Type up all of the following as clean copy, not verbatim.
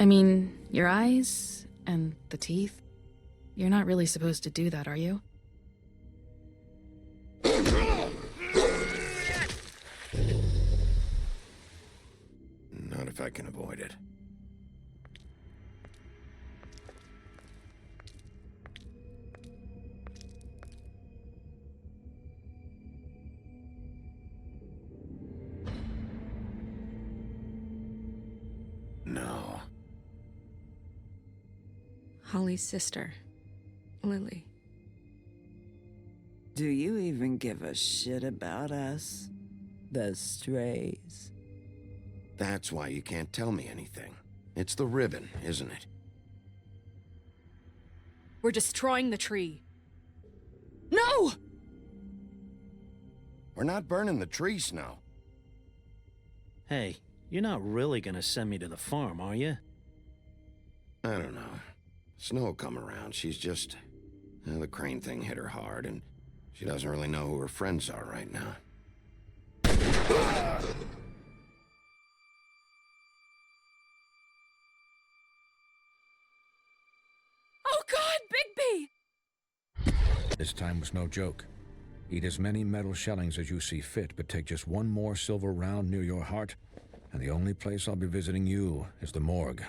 I mean, your eyes and the teeth. You're not really supposed to do that, are you? Not if I can avoid it. No. Holly's sister, Lily. Do you even give a shit about us? The strays? That's why you can't tell me anything. It's the ribbon, isn't it? We're destroying the tree. No! We're not burning the tree, Snow. Hey, you're not really gonna send me to the farm, are you? I don't know. Snow will come around. She's just... the crane thing hit her hard, and she doesn't really know who her friends are right now. Oh God, Bigby! This time was no joke. Eat as many metal shellings as you see fit, but take just one more silver round near your heart, and the only place I'll be visiting you is the morgue.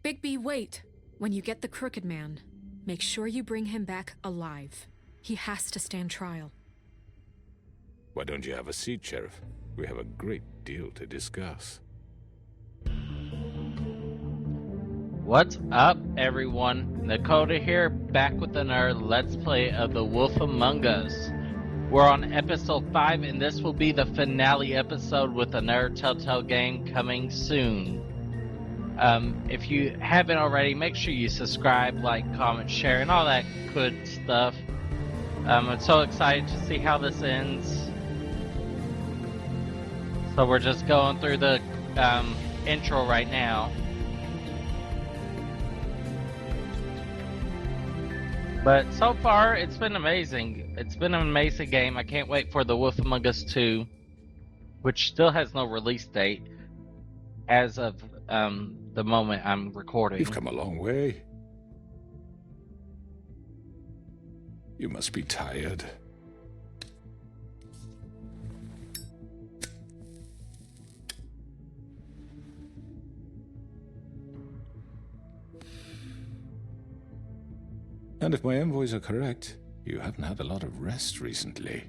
Bigby, wait. When you get the Crooked Man, make sure you bring him back alive. He has to stand trial. Why don't you have a seat, Sheriff? We have a great deal to discuss. What's up, everyone? Nakoda here, back with another Let's Play of The Wolf Among Us. We're on episode 5, and this will be the finale episode with another Telltale game coming soon. If you haven't already, make sure you subscribe, like, comment, share, and all that good stuff. I'm so excited to see how this ends. So we're just going through the intro right now. But so far, it's been amazing. It's been an amazing game. I can't wait for The Wolf Among Us 2, which still has no release date as of the moment I'm recording. You've come a long way. You must be tired. And if my envoys are correct, you haven't had a lot of rest recently.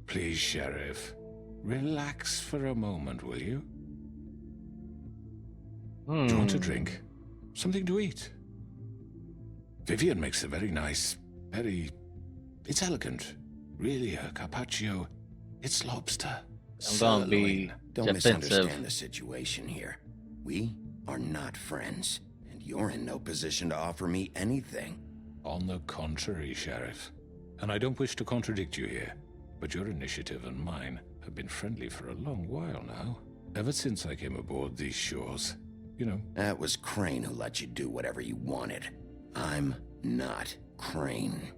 Please, Sheriff, relax for a moment, will you? Do you want a drink? Something to eat? Vivian makes a very nice, it's elegant. Really, a carpaccio. It's lobster. I'm gonna be Don't defensive. misunderstand the situation here. We are not friends, and you're in no position to offer me anything. On the contrary, Sheriff. And I don't wish to contradict you here, but your initiative and mine have been friendly for a long while now. Ever since I came aboard these shores, you know. That was Crane who let you do whatever you wanted. I'm not Crane.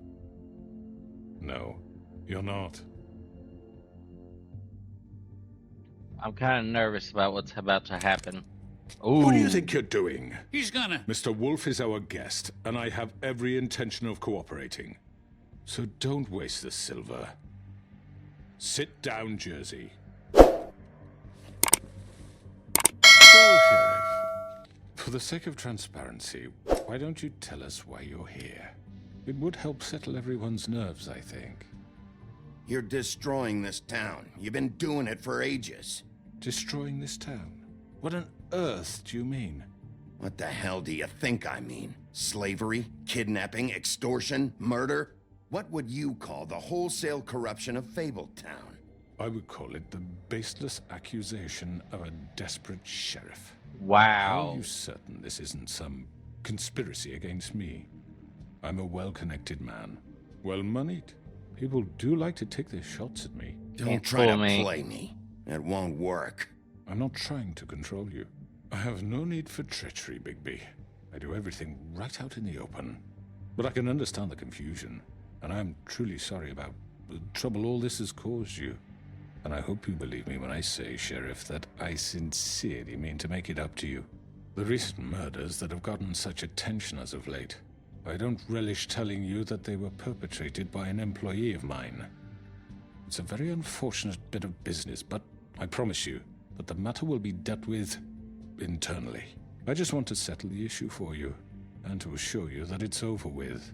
No, you're not. I'm kind of nervous about what's about to happen. Ooh. What do you think you're doing? He's gonna... Mr. Wolf is our guest, and I have every intention of cooperating. So don't waste the silver. Sit down, Jersey. So, Sheriff, for the sake of transparency, why don't you tell us why you're here? It would help settle everyone's nerves, I think. You're destroying this town. You've been doing it for ages. Destroying this town? What on earth do you mean? What the hell do you think I mean? Slavery, kidnapping, extortion, murder? What would you call the wholesale corruption of Fabletown? I would call it the baseless accusation of a desperate sheriff. How Wow. are you certain this isn't some conspiracy against me? I'm a well-connected man, well-moneyed. People do like to take their shots at me. Don't try to play me. It won't work. I'm not trying to control you. I have no need for treachery, Bigby. I do everything right out in the open. But I can understand the confusion, and I'm truly sorry about the trouble all this has caused you. And I hope you believe me when I say, Sheriff, that I sincerely mean to make it up to you. The recent murders that have gotten such attention as of late, I don't relish telling you that they were perpetrated by an employee of mine. It's a very unfortunate bit of business, but I promise you that the matter will be dealt with internally. I just want to settle the issue for you, and to assure you that it's over with.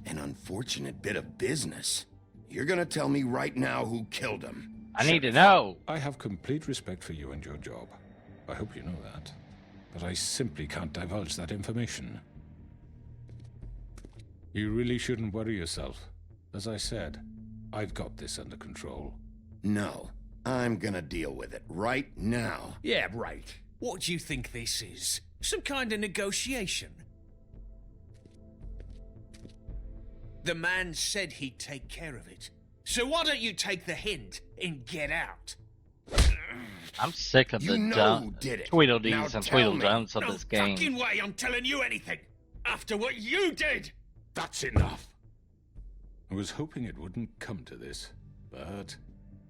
An unfortunate bit of business? You're gonna tell me right now who killed him? I need to know. I have complete respect for you and your job. I hope you know that. But I simply can't divulge that information. You really shouldn't worry yourself. As I said, I've got this under control. No, I'm gonna deal with it right now. Yeah, right. What do you think this is? Some kind of negotiation? The man said he'd take care of it. So why don't you take the hint and get out? I'm sick of You the know who did it. Tweedledees Now and tell me. Tweedledums of No this game. fucking way I'm telling you anything! After what you did! That's enough! I was hoping it wouldn't come to this, but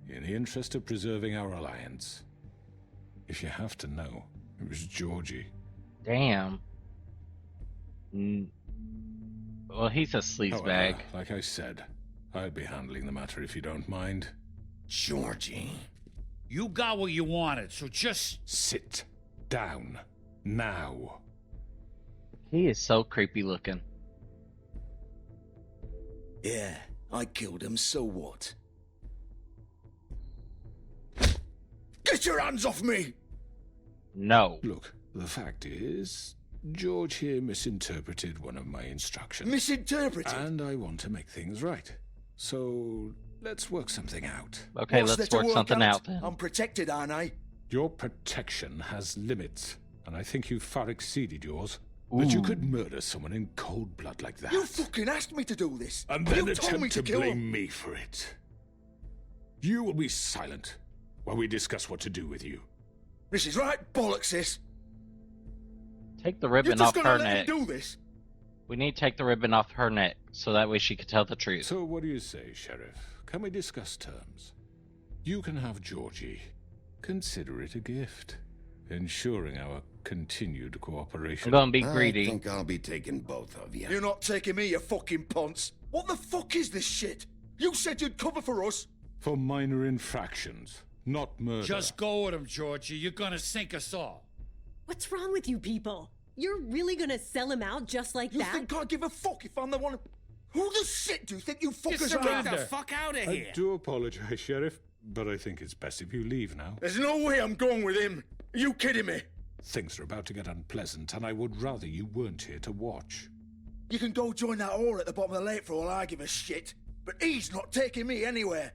in the interest of preserving our alliance, if you have to know, it was Georgie. Damn. Well, he's a sleazebag. However, like I said, I'll be handling the matter if you don't mind. Georgie. You got what you wanted, so just... Sit down. Now. He is so creepy looking. Yeah, I killed him, so what? Get your hands off me! No. Look, the fact is, George here misinterpreted one of my instructions. Misinterpreted? And I want to make things right. So, let's work something out. Okay, What's let's there to work something out then. I'm protected, aren't I? Your protection has limits, and I think you've far exceeded yours. That you could murder someone in cold blood like that. You fucking asked me to do this! And then you told me attempt to kill blame him. me for it. You will be silent while we discuss what to do with you. This is right bollocks, this! Take the You're ribbon just off gonna her let neck. me do this? We need to take the ribbon off her neck, so that way she can tell the truth. So what do you say, Sheriff? Can we discuss terms? You can have Georgie. Consider it a gift, ensuring our continued I'm cooperation. gonna be I greedy. think I'll be taking both of you. You're not taking me, you fucking ponce! What the fuck is this shit? You said you'd cover for us! For minor infractions, not murder. Just go with him, Georgie. You're gonna sink us all. What's wrong with you people? You're really gonna sell him out just like You that? think I give a fuck if I'm the one... Who the shit do you think you fuckers surrender. are? Get the fuck out of I here! do apologize, Sheriff, but I think it's best if you leave now. There's no way I'm going with him! Are you kidding me? Things are about to get unpleasant, and I would rather you weren't here to watch. You can go join that whore at the bottom of the lake for all I give a shit, but he's not taking me anywhere.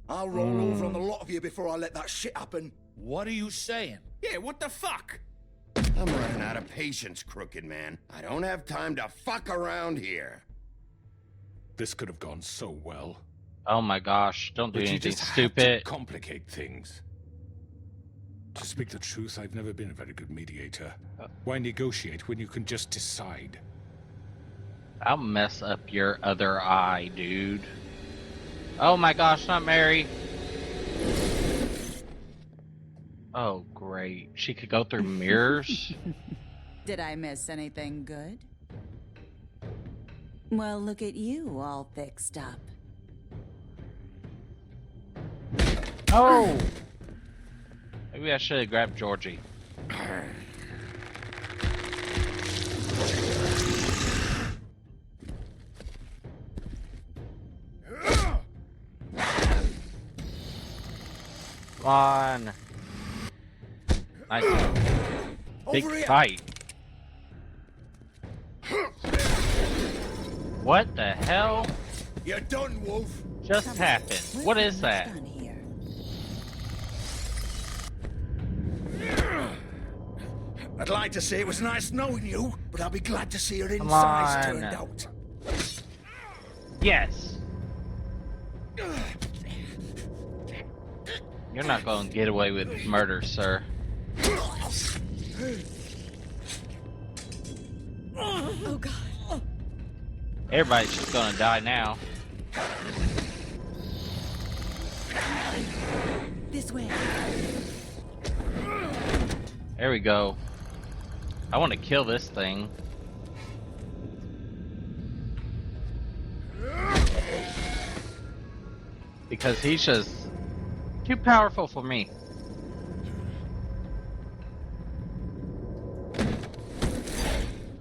I'll roll over on the lot of you before I let that shit happen. What are you saying? Yeah, what the fuck? I'm running out of patience, crooked man. I don't have time to fuck around here. This could have gone so well. Oh my gosh, don't do But you anything just had to stupid. complicate things. To speak the truth, I've never been a very good mediator. Why negotiate when you can just decide? I'll mess up your other eye, dude. Oh my gosh, not Mary. Oh, great. She could go through mirrors? Did I miss anything good? Well, look at you, all fixed up. Oh! Maybe I should have grabbed Georgie. Come on. Nice. Big Over here. fight. What the hell You're done, Wolf. just happened? What is that? Done here. I'd like to say it was nice knowing you, but I'll be glad to see your Come insides on. turned out. Yes. You're not going to get away with murder, sir. Oh god. Everybody's just going to die now. This way. There we go. I want to kill this thing. Because he's just too powerful for me.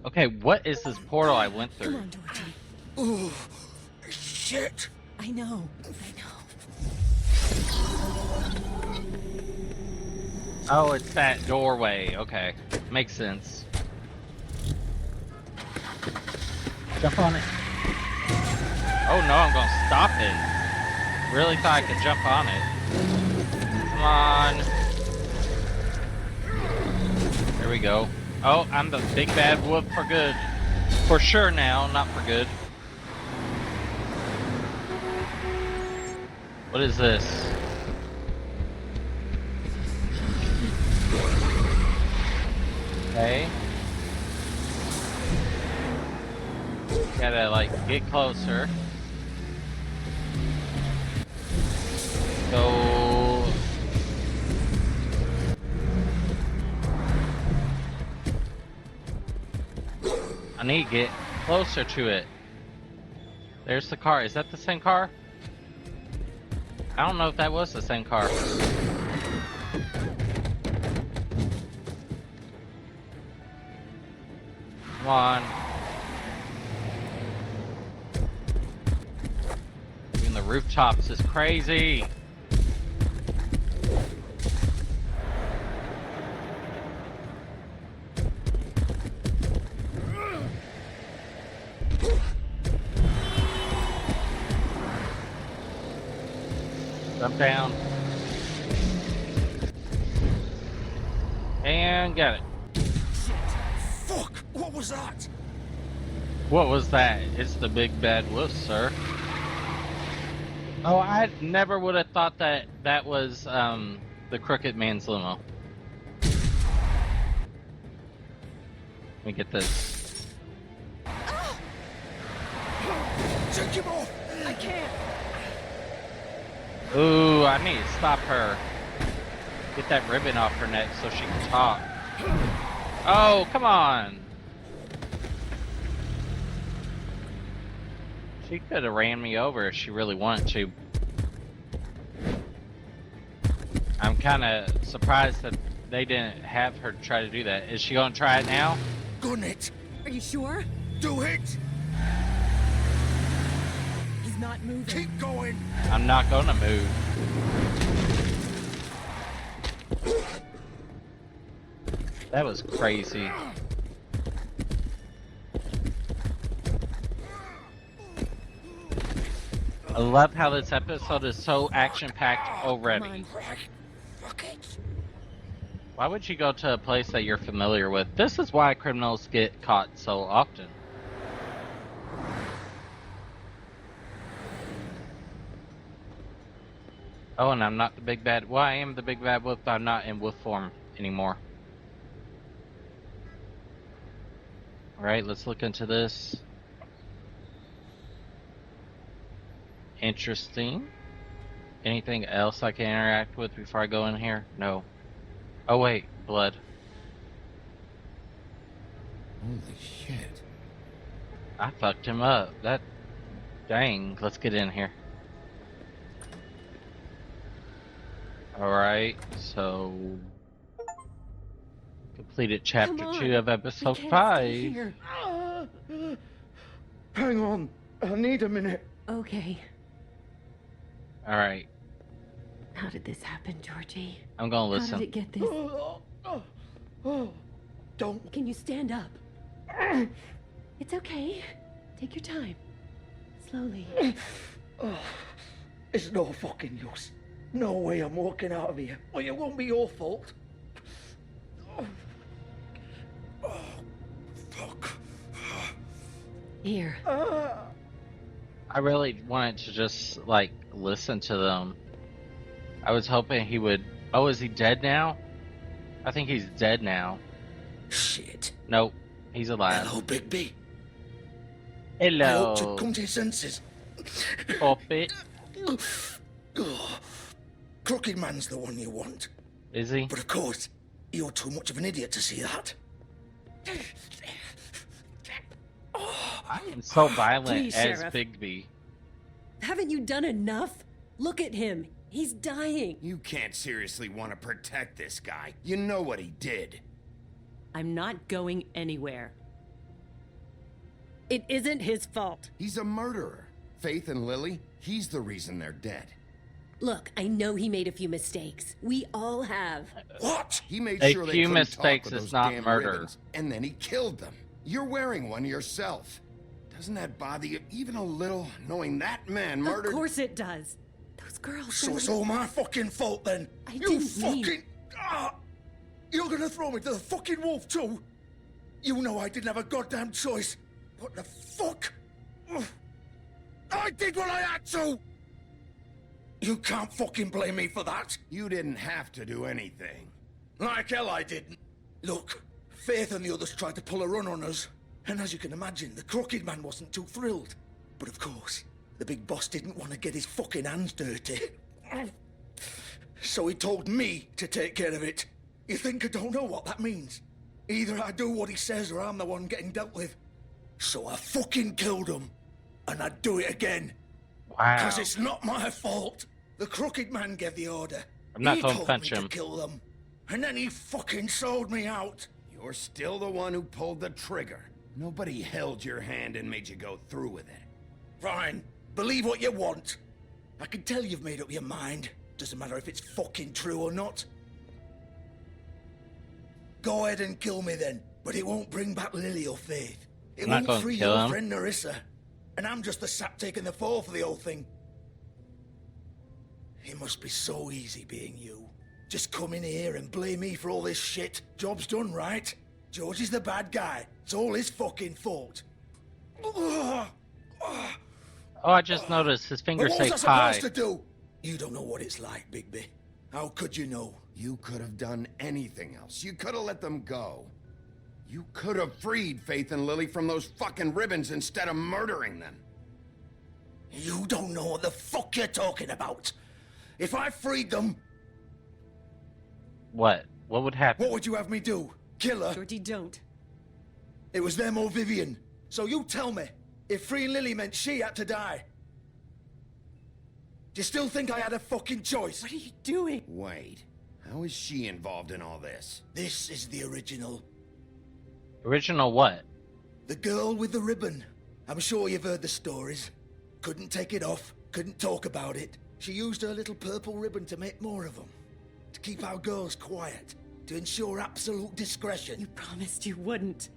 Okay, what is this portal I went through? Come on, Georgie. Oh, shit. I know. Oh, it's that doorway. Okay, makes sense. Jump on it. Oh no, I'm gonna stop it. Really thought I could jump on it. Come on. There we go. Oh, I'm the big bad wolf for good. For sure now, not for good. What is this? Okay. Gotta, like, get closer. So... I need to get closer to it. There's the car. Is that the same car? I don't know if that was the same car. Come on. Even the rooftops is crazy. Jump down. And got it. Fuck! What was that? What was that? It's the big bad wolf, sir. Oh, I never would have thought that that was the Crooked Man's limo. Let me get this. Take him off! I can't. Ooh, I need to stop her. Get that ribbon off her neck so she can talk. Oh, come on. She could have ran me over if she really wanted to. I'm kind of surprised that they didn't have her try to do that. Is she going to try it now? Gun it! Are you sure? Do it! He's not moving. Keep going! I'm not going to move. That was crazy. I love how this episode is so action-packed already. Why would you go to a place that you're familiar with? This is why criminals get caught so often. Oh, and I'm not the big bad... Well, I am the big bad wolf, but I'm not in wolf form anymore. Alright, let's look into this. Interesting. Anything else I can interact with before I go in here? No. Oh wait, blood. Holy shit. I fucked him up. That... Dang, let's get in here. Alright, so... Completed chapter 2 of episode 5. Hang on, I need a minute. Okay. Alright, How did this happen, Georgie? I'm gonna listen. How did it get this? Don't. Can you stand up? It's okay. Take your time. Slowly. It's no fucking use. No way I'm walking out of here. Well, it won't be your fault. Oh, fuck. Here. I really wanted to just, like, listen to them. I was hoping he would... Oh, is he dead now? I think he's dead now. Shit. Nope, he's alive. Hello, Bigby. Hello. I hope to come to your senses. Pop it. Crooked Man's the one you want. Is he? But of course, you're too much of an idiot to see that. I am so violent Please, as Sheriff. Bigby. Haven't you done enough? Look at him. He's dying. You can't seriously want to protect this guy. You know what he did. I'm not going anywhere. It isn't his fault. He's a murderer. Faith and Lily, he's the reason they're dead. Look, I know he made a few mistakes. We all have. What? He made A sure they few couldn't mistakes talk with is those not damn murder. ribbons, and then he killed them. You're wearing one yourself. Doesn't that bother you even a little, knowing that man murdered... Of course it does. Those girls. So it's all my fucking fault then? I You didn't fucking... mean- You're gonna throw me to the fucking wolf too? You know I didn't have a goddamn choice. What the fuck? Ugh. I did what I had to! You can't fucking blame me for that. You didn't have to do anything. Like hell I didn't. Look, Faith and the others tried to pull a run on us. And as you can imagine, the Crooked Man wasn't too thrilled. But of course, the big boss didn't want to get his fucking hands dirty. So he told me to take care of it. You think I don't know what that means? Either I do what he says or I'm the one getting dealt with. So I fucking killed him. And I'd do it again. Wow. Because it's not my fault. The Crooked Man gave the order. I'm not He gonna told punch me him. to kill them. And then he fucking sold me out. You're still the one who pulled the trigger. Nobody held your hand and made you go through with it. Fine. Believe what you want. I can tell you've made up your mind. Doesn't matter if it's fucking true or not. Go ahead and kill me then. But it won't bring back Lily or Faith. It I'm not won't gonna free kill your him. friend Narissa. And I'm just the sap taking the fall for the whole thing. It must be so easy being you. Just come in here and blame me for all this shit. Job's done, right? George is the bad guy. It's all his fucking fault. Oh, I just noticed his But fingers what say was I supposed pie. to do? You don't know what it's like, Bigby. How could you know? You could have done anything else. You could have let them go. You could have freed Faith and Lily from those fucking ribbons instead of murdering them. You don't know what the fuck you're talking about. If I freed them, What? What would happen? what would you have me do? Kill her? Georgie, don't. It was them or Vivian. So you tell me, if freeing Lily meant she had to die, do you still think I had a fucking choice? What are you doing? Wait, how is she involved in all this? This is the original. Original what? The girl with the ribbon. I'm sure you've heard the stories. Couldn't take it off, couldn't talk about it. She used her little purple ribbon to make more of them. To keep our girls quiet. To ensure absolute discretion. You promised you wouldn't.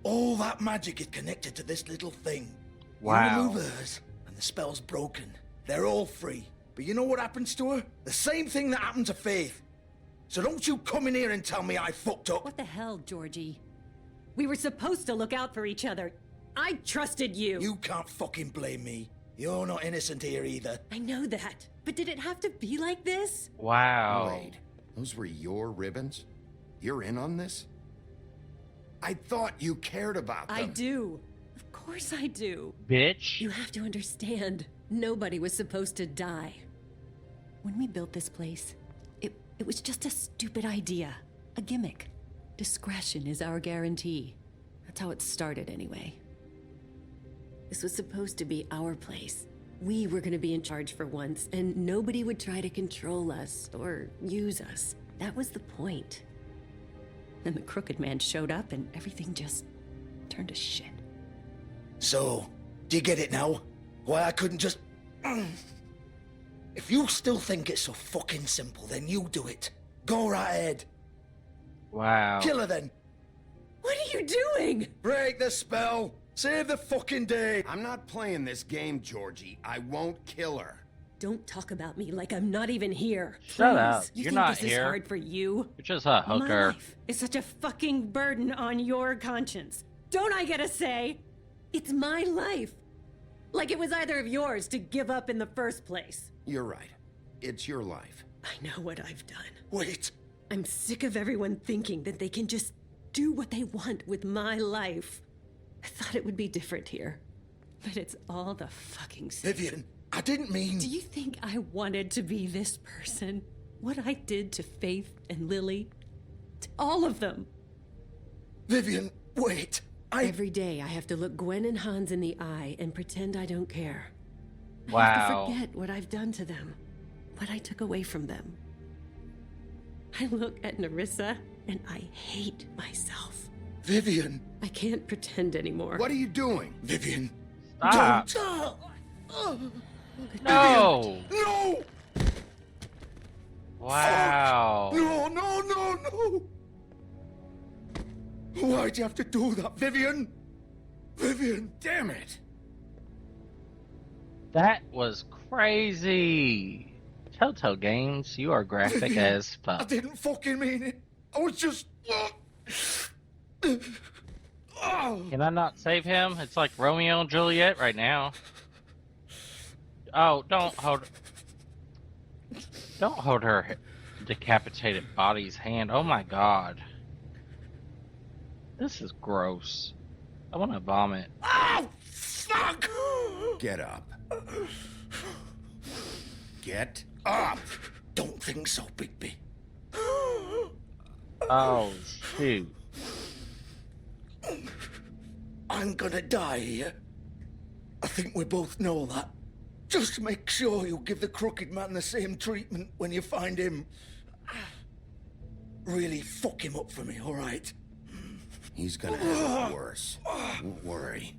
All that magic is connected to this little thing. Wow. You remove hers, and the spell's broken. They're all free. But you know what happens to her? The same thing that happened to Faith. So don't you come in here and tell me I fucked up. What the hell, Georgie? We were supposed to look out for each other. I trusted you. You can't fucking blame me. You're not innocent here either. I know that. But did it have to be like this? Wow. Wait, those were your ribbons? You're in on this? I thought you cared about them. I do. Of course I do. Bitch. You have to understand. Nobody was supposed to die. When we built this place, it was just a stupid idea. A gimmick. Discretion is our guarantee. That's how it started anyway. This was supposed to be our place. We were gonna be in charge for once, and nobody would try to control us or use us. That was the point. Then the Crooked Man showed up and everything just turned to shit. So, do you get it now? Why I couldn't just... If you still think it's so fucking simple, then you do it. Go right ahead. Wow. Kill her then. What are you doing? Break the spell. Save the fucking day. I'm not playing this game, Georgie. I won't kill her. Don't talk about me like I'm not even here. Shut Please. up. You You're think not this here. is hard for you? You're just a My hooker. life is such a fucking burden on your conscience. Don't I get a say? It's my life. Like it was either of yours to give up in the first place. You're right. It's your life. I know what I've done. Wait. I'm sick of everyone thinking that they can just do what they want with my life. I thought it would be different here. But it's all the fucking same. Vivian, I didn't mean... Do you think I wanted to be this person? What I did to Faith and Lily, to all of them. Vivian, wait. Every day I have to look Gwen and Hans in the eye and pretend I don't care. I Wow. have to forget what I've done to them, what I took away from them. I look at Nerissa and I hate myself. Vivian. I can't pretend anymore. What are you doing? Vivian. Stop. Don't. No. No. Wow. Fuck. No. Why'd you have to do that, Vivian? Vivian. Damn it. That was crazy. Telltale Games, you are graphic Vivian, as I fuck. didn't fucking mean it. I was just... Can I not save him? It's like Romeo and Juliet right now. Oh, don't hold her decapitated body's hand. Oh my god. This is gross. I want to vomit. Oh, fuck! Get up. Get up! Don't think so, Bigby. Oh, shoot. I'm gonna die here. I think we both know that. Just make sure you give the crooked man the same treatment when you find him. Really fuck him up for me, alright? He's gonna have it worse. Don't worry.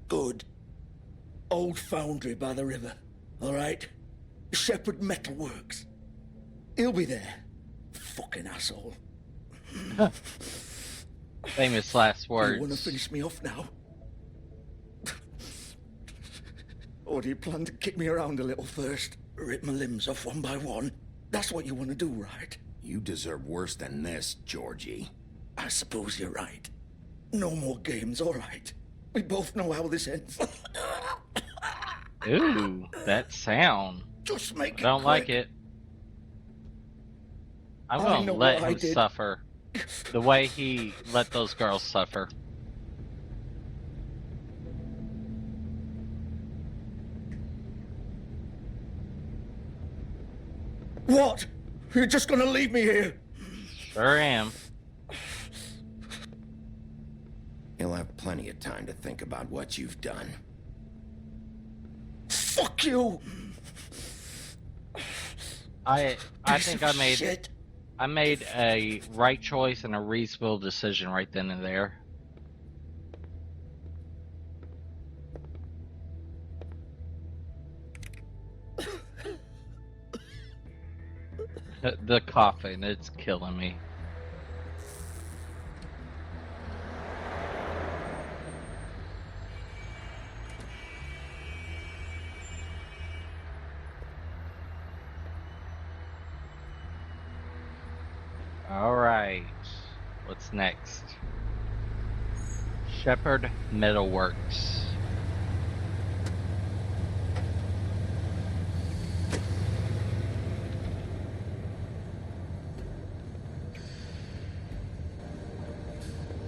Good. Old foundry by the river, alright? Shepherd Metalworks. He'll be there. Fucking asshole. Famous last You wanna words. finish me off now? Or do you plan to kick me around a little first? Rip my limbs off one by one? That's what you want to do, right? You deserve worse than this, Georgie. I suppose you're right. No more games, all right. We both know how this ends. Ooh, that sound. Just make it I don't like quick. it. I'm I gonna know let what I him did. suffer. The way he let those girls suffer. What? You're just gonna leave me here? Sure am. You'll have plenty of time to think about what you've done. Fuck you! I Piece think of I made shit. a right choice and a reasonable decision right then and there. The coughing, it's killing me. Alright, what's next? Shepherd Metalworks.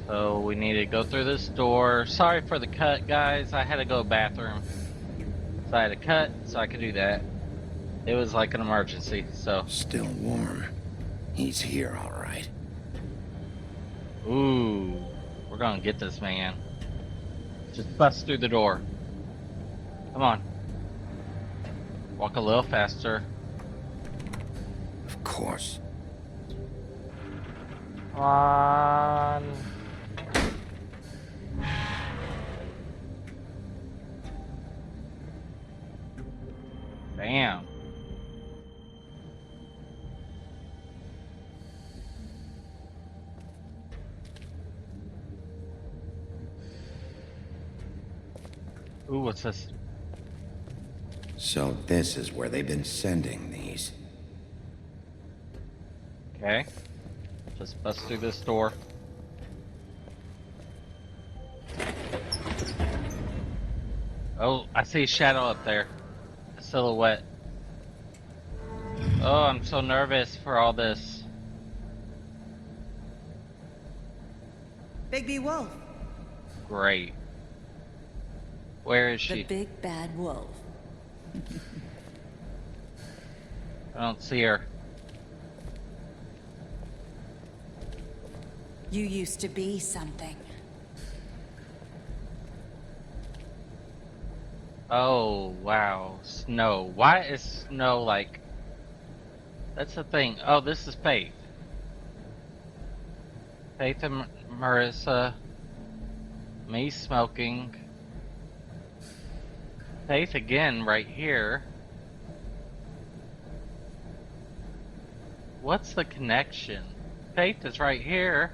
So we need to go through this door. Sorry for the cut, guys. I had to go to the bathroom. So I had to cut so I could do that. It was like an emergency, so. Still warm. He's here, all right. Ooh, we're gonna get this man. Just bust through the door. Come on. Walk a little faster. Of course. Come on. Bam. Ooh, what's this? So this is where they've been sending these. Okay. Just bust through this door. Oh, I see a shadow up there. A silhouette. Oh, I'm so nervous for all this. Bigby Wolf. Great. Where is The she? big bad wolf. I don't see her. You used to be something. Oh, wow. Snow. Why is snow like... That's the thing. Oh, this is Faith. Faith and Marissa. Me smoking. Faith again right here. What's the connection? Faith is right here.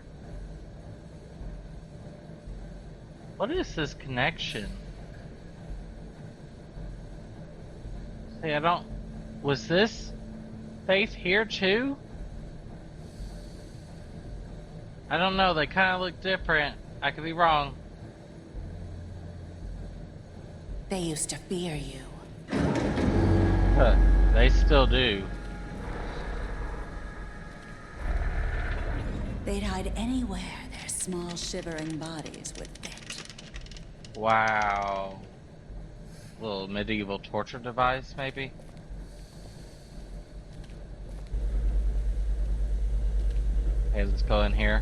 What is this connection? See, I don't... Was this Faith here too? I don't know, they kind of look different. I could be wrong. They used to fear you. They still do. They'd hide anywhere their small shivering bodies would fit. Wow. Little medieval torture device, maybe? Okay, let's go in here.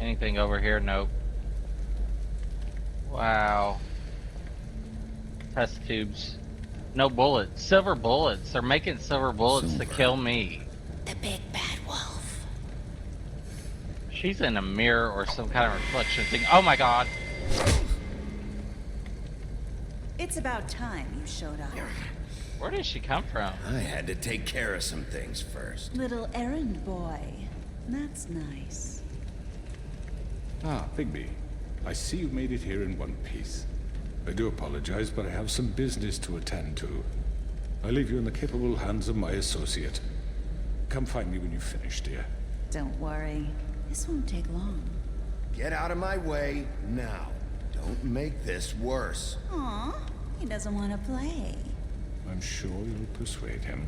Anything over here? Nope. Wow. Test tubes. No bullets. Silver bullets. They're making silver bullets to kill me. The big bad wolf. She's in a mirror or some kind of reflection thing. Oh my god. It's about time you showed up. Where did she come from? I had to take care of some things first. Little errand boy. That's nice. Ah, Bigby. I see you made it here in one piece. I do apologize, but I have some business to attend to. I leave you in the capable hands of my associate. Come find me when you've finished, dear. Don't worry. This won't take long. Get out of my way now. Don't make this worse. Aw, he doesn't want to play. I'm sure you'll persuade him.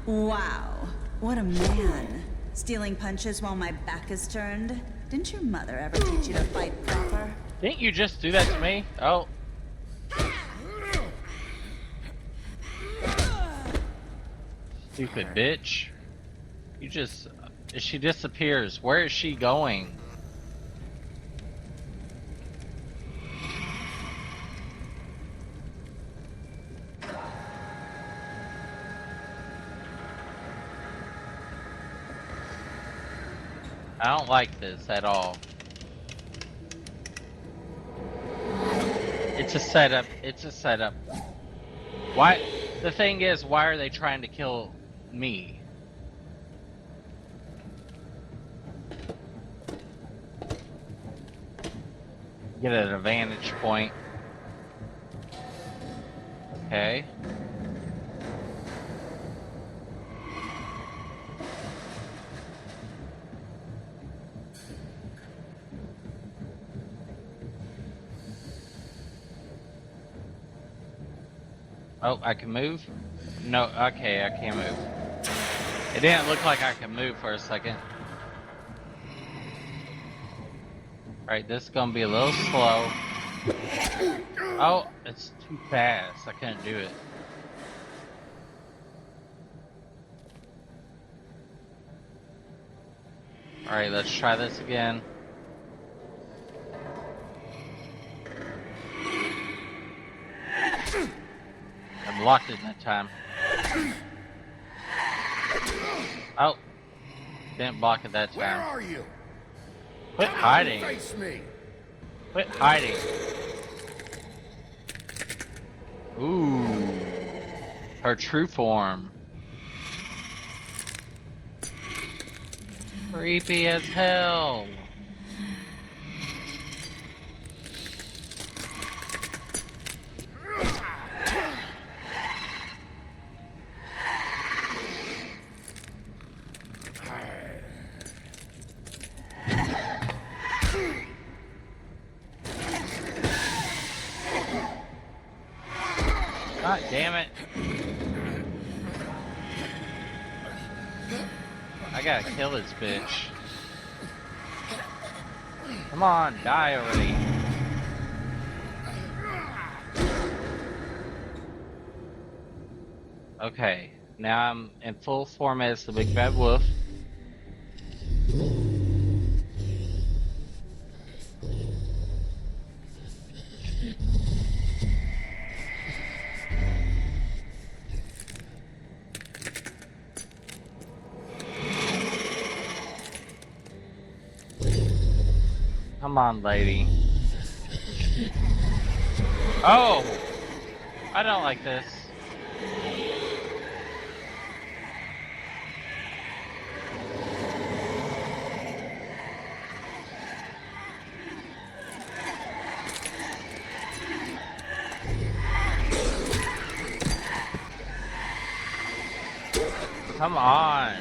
Wow, what a man. Stealing punches while my back is turned? Didn't your mother ever teach you to fight proper? Didn't you just do that to me? Oh. Stupid bitch. You just... She disappears. Where is she going? I don't like this at all. It's a setup. It's a setup. Why? The thing is, why are they trying to kill me? Get an vantage point. Okay. Oh, I can move? No, okay, I can't move. It didn't look like I could move for a second. Alright, this is gonna be a little slow. Oh, it's too fast. I couldn't do it. Alright, let's try this again. I blocked it that time. Oh. Didn't block it that time. Where are you? Quit hiding. Face me. Quit hiding. Ooh. Her true form. Creepy as hell. God damn it. I gotta kill this bitch. Come on, die already. Okay, now I'm in full form as the Big Bad Wolf. Come on, lady. Oh! I don't like this. Come on.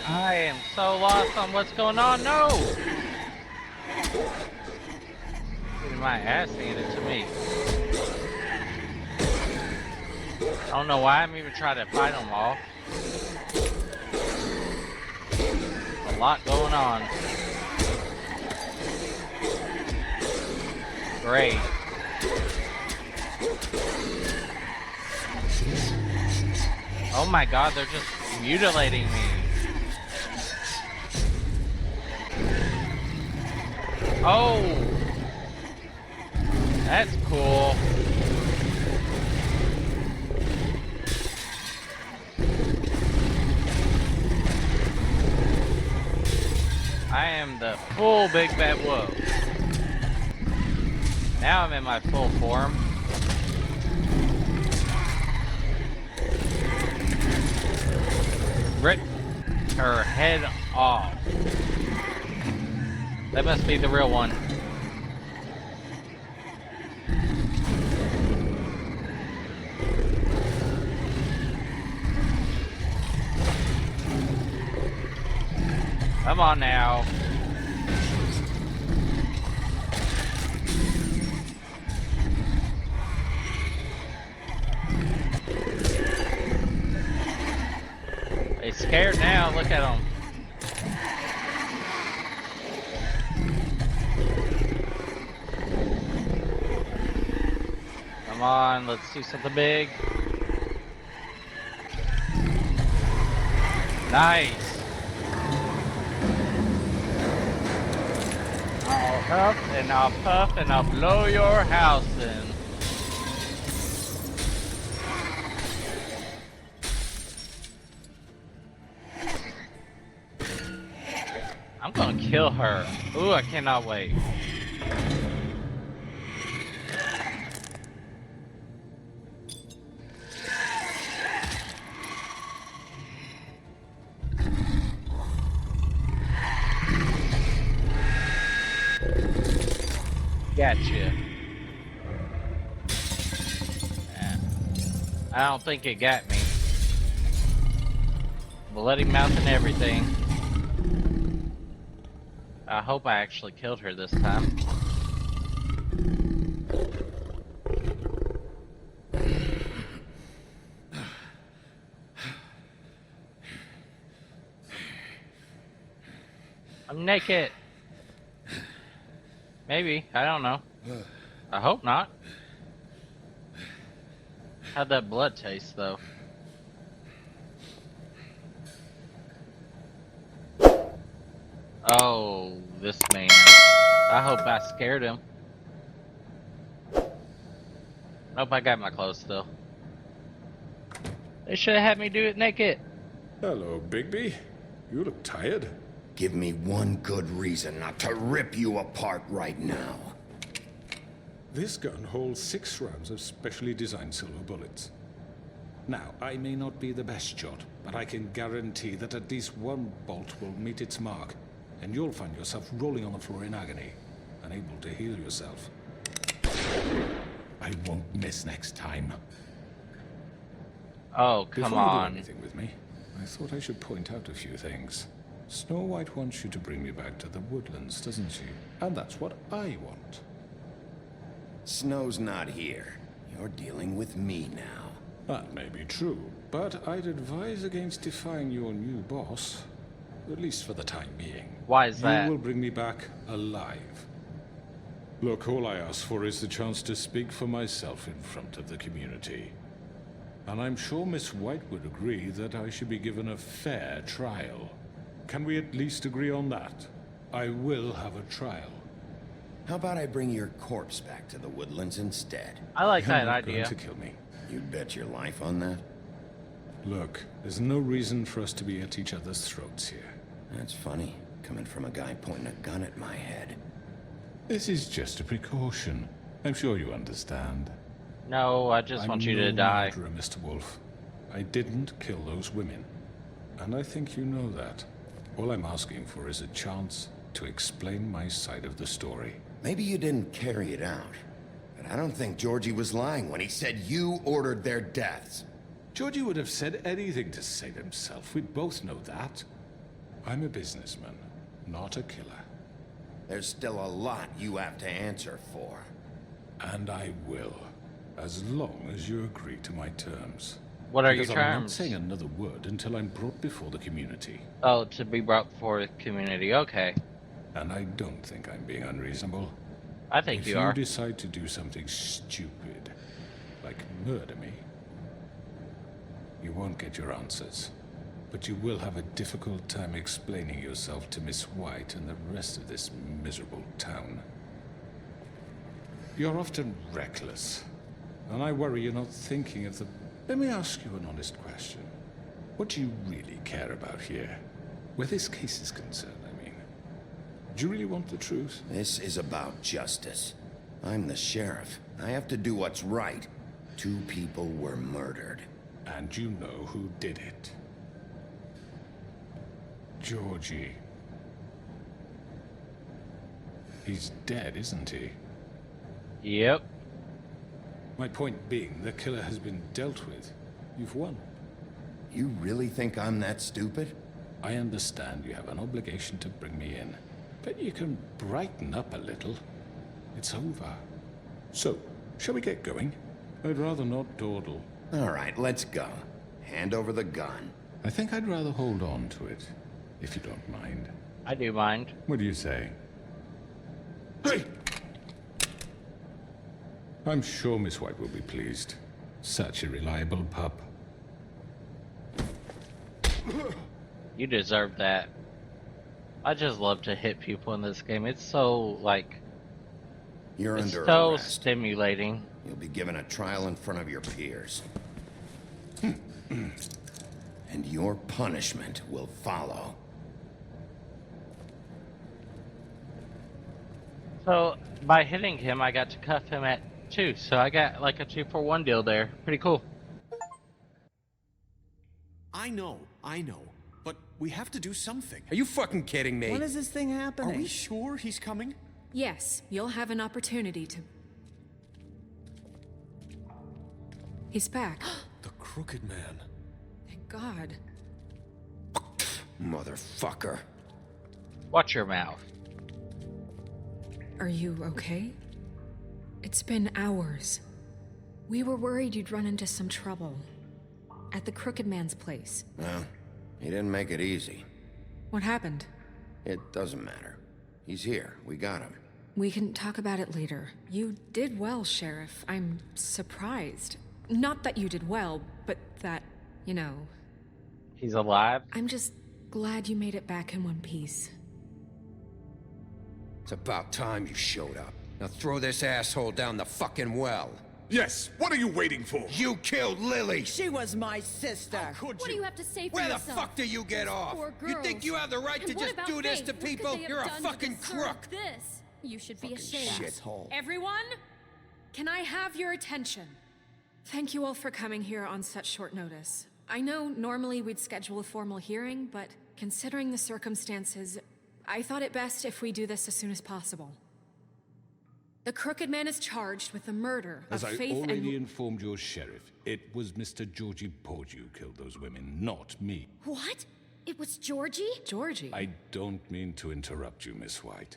I am so lost on what's going on. No! Getting my ass handed to me. I don't know why I'm even trying to fight them off. A lot going on. Great. Oh my god, they're just mutilating me. Oh! That's cool. I am the full Big Bad Wolf. Now I'm in my full form. Rip her head off. That must be the real one. Come on now. They scared now, look at them. Come on, let's do something big. Nice. I'll huff and I'll puff and I'll blow your house in. I'm gonna kill her. Ooh, I cannot wait. Gotcha. I don't think it got me. Bloody mouth and everything. I hope I actually killed her this time. I'm naked. Maybe. I don't know. I hope not. How'd that blood taste, though? Oh, this man. I hope I scared him. Nope, I got my clothes still. They should have had me do it naked. Hello, Bigby. You look tired. Give me one good reason not to rip you apart right now. This gun holds 6 rounds of specially designed silver bullets. Now, I may not be the best shot, but I can guarantee that at least one bolt will meet its mark, and you'll find yourself rolling on the floor in agony, unable to heal yourself. I won't miss next time. Oh, come on. Before you do anything with me, I thought I should point out a few things. Snow White wants you to bring me back to the woodlands, doesn't she? And that's what I want. Snow's not here. You're dealing with me now. That may be true, but I'd advise against defying your new boss. At least for the time being. Why is that? You will bring me back alive. Look, all I ask for is the chance to speak for myself in front of the community. And I'm sure Miss White would agree that I should be given a fair trial. Can we at least agree on that? I will have a trial. How about I bring your corpse back to the woodlands instead? I like You're that not idea. going to kill me. You'd bet your life on that? Look, there's no reason for us to be at each other's throats here. That's funny, coming from a guy pointing a gun at my head. This is just a precaution. I'm sure you understand. No, I just want you to die. I'm no murderer, Mr. Wolf. I didn't kill those women. And I think you know that. All I'm asking for is a chance to explain my side of the story. Maybe you didn't carry it out, but I don't think Georgie was lying when he said you ordered their deaths. Georgie would have said anything to save himself. We both know that. I'm a businessman, not a killer. There's still a lot you have to answer for. And I will, as long as you agree to my terms. What are your Because I'm not terms? saying another word until I'm brought before the community. Oh, to be brought before the community. Okay. And I don't think I'm being unreasonable. I think you are. If you decide to do something stupid, like murder me, you won't get your answers. But you will have a difficult time explaining yourself to Miss White and the rest of this miserable town. You're often reckless, and I worry you're not thinking of the... Let me ask you an honest question. What do you really care about here? Where this case is concerned, I mean. Do you really want the truth? This is about justice. I'm the sheriff. I have to do what's right. 2 people were murdered. And you know who did it. Georgie. He's dead, isn't he? Yep. My point being, the killer has been dealt with. You've won. You really think I'm that stupid? I understand you have an obligation to bring me in, but you can brighten up a little. It's over. So, shall we get going? I'd rather not dawdle. All right, let's go. Hand over the gun. I think I'd rather hold on to it, if you don't mind. I do mind. What do you say? Hey! I'm sure Miss White will be pleased. Such a reliable pup. You deserve that. I just love to hit people in this game. It's so, like... You're it's under so arrest. stimulating. You'll be given a trial in front of your peers. And your punishment will follow. So, by hitting him, I got to cuff him at 2. So I got like a 2-for-1 deal there. Pretty cool. I know. But we have to do something. Are you fucking kidding me? When is this thing happening? Are we sure he's coming? Yes, you'll have an opportunity to... He's back. The Crooked Man. Thank God. Motherfucker. Watch your mouth. Are you okay? It's been hours. We were worried you'd run into some trouble. At the Crooked Man's place. Well, he didn't make it easy. What happened? It doesn't matter. He's here. We got him. We can talk about it later. You did well, Sheriff. I'm surprised. Not that you did well, but that, you know... He's alive? I'm just glad you made it back in one piece. It's about time you showed up. Now throw this asshole down the fucking well. Yes, what are you waiting for? You killed Lily! She was my sister. Could What do you have to say for Where yourself? the fuck do you get off? Poor You girls. think you have the right And to what just about do this Faith? to What could people? they have You're a done to fucking deserve crook! This? You should be ashamed. Shithole. Everyone, can I have your attention? Thank you all for coming here on such short notice. I know normally we'd schedule a formal hearing, but considering the circumstances, I thought it best if we do this as soon as possible. The Crooked Man is charged with the murder As of I Faith already and... informed your sheriff, it was Mr. Georgie Porgy who killed those women, not me. What? It was Georgie? Georgie? I don't mean to interrupt you, Miss White,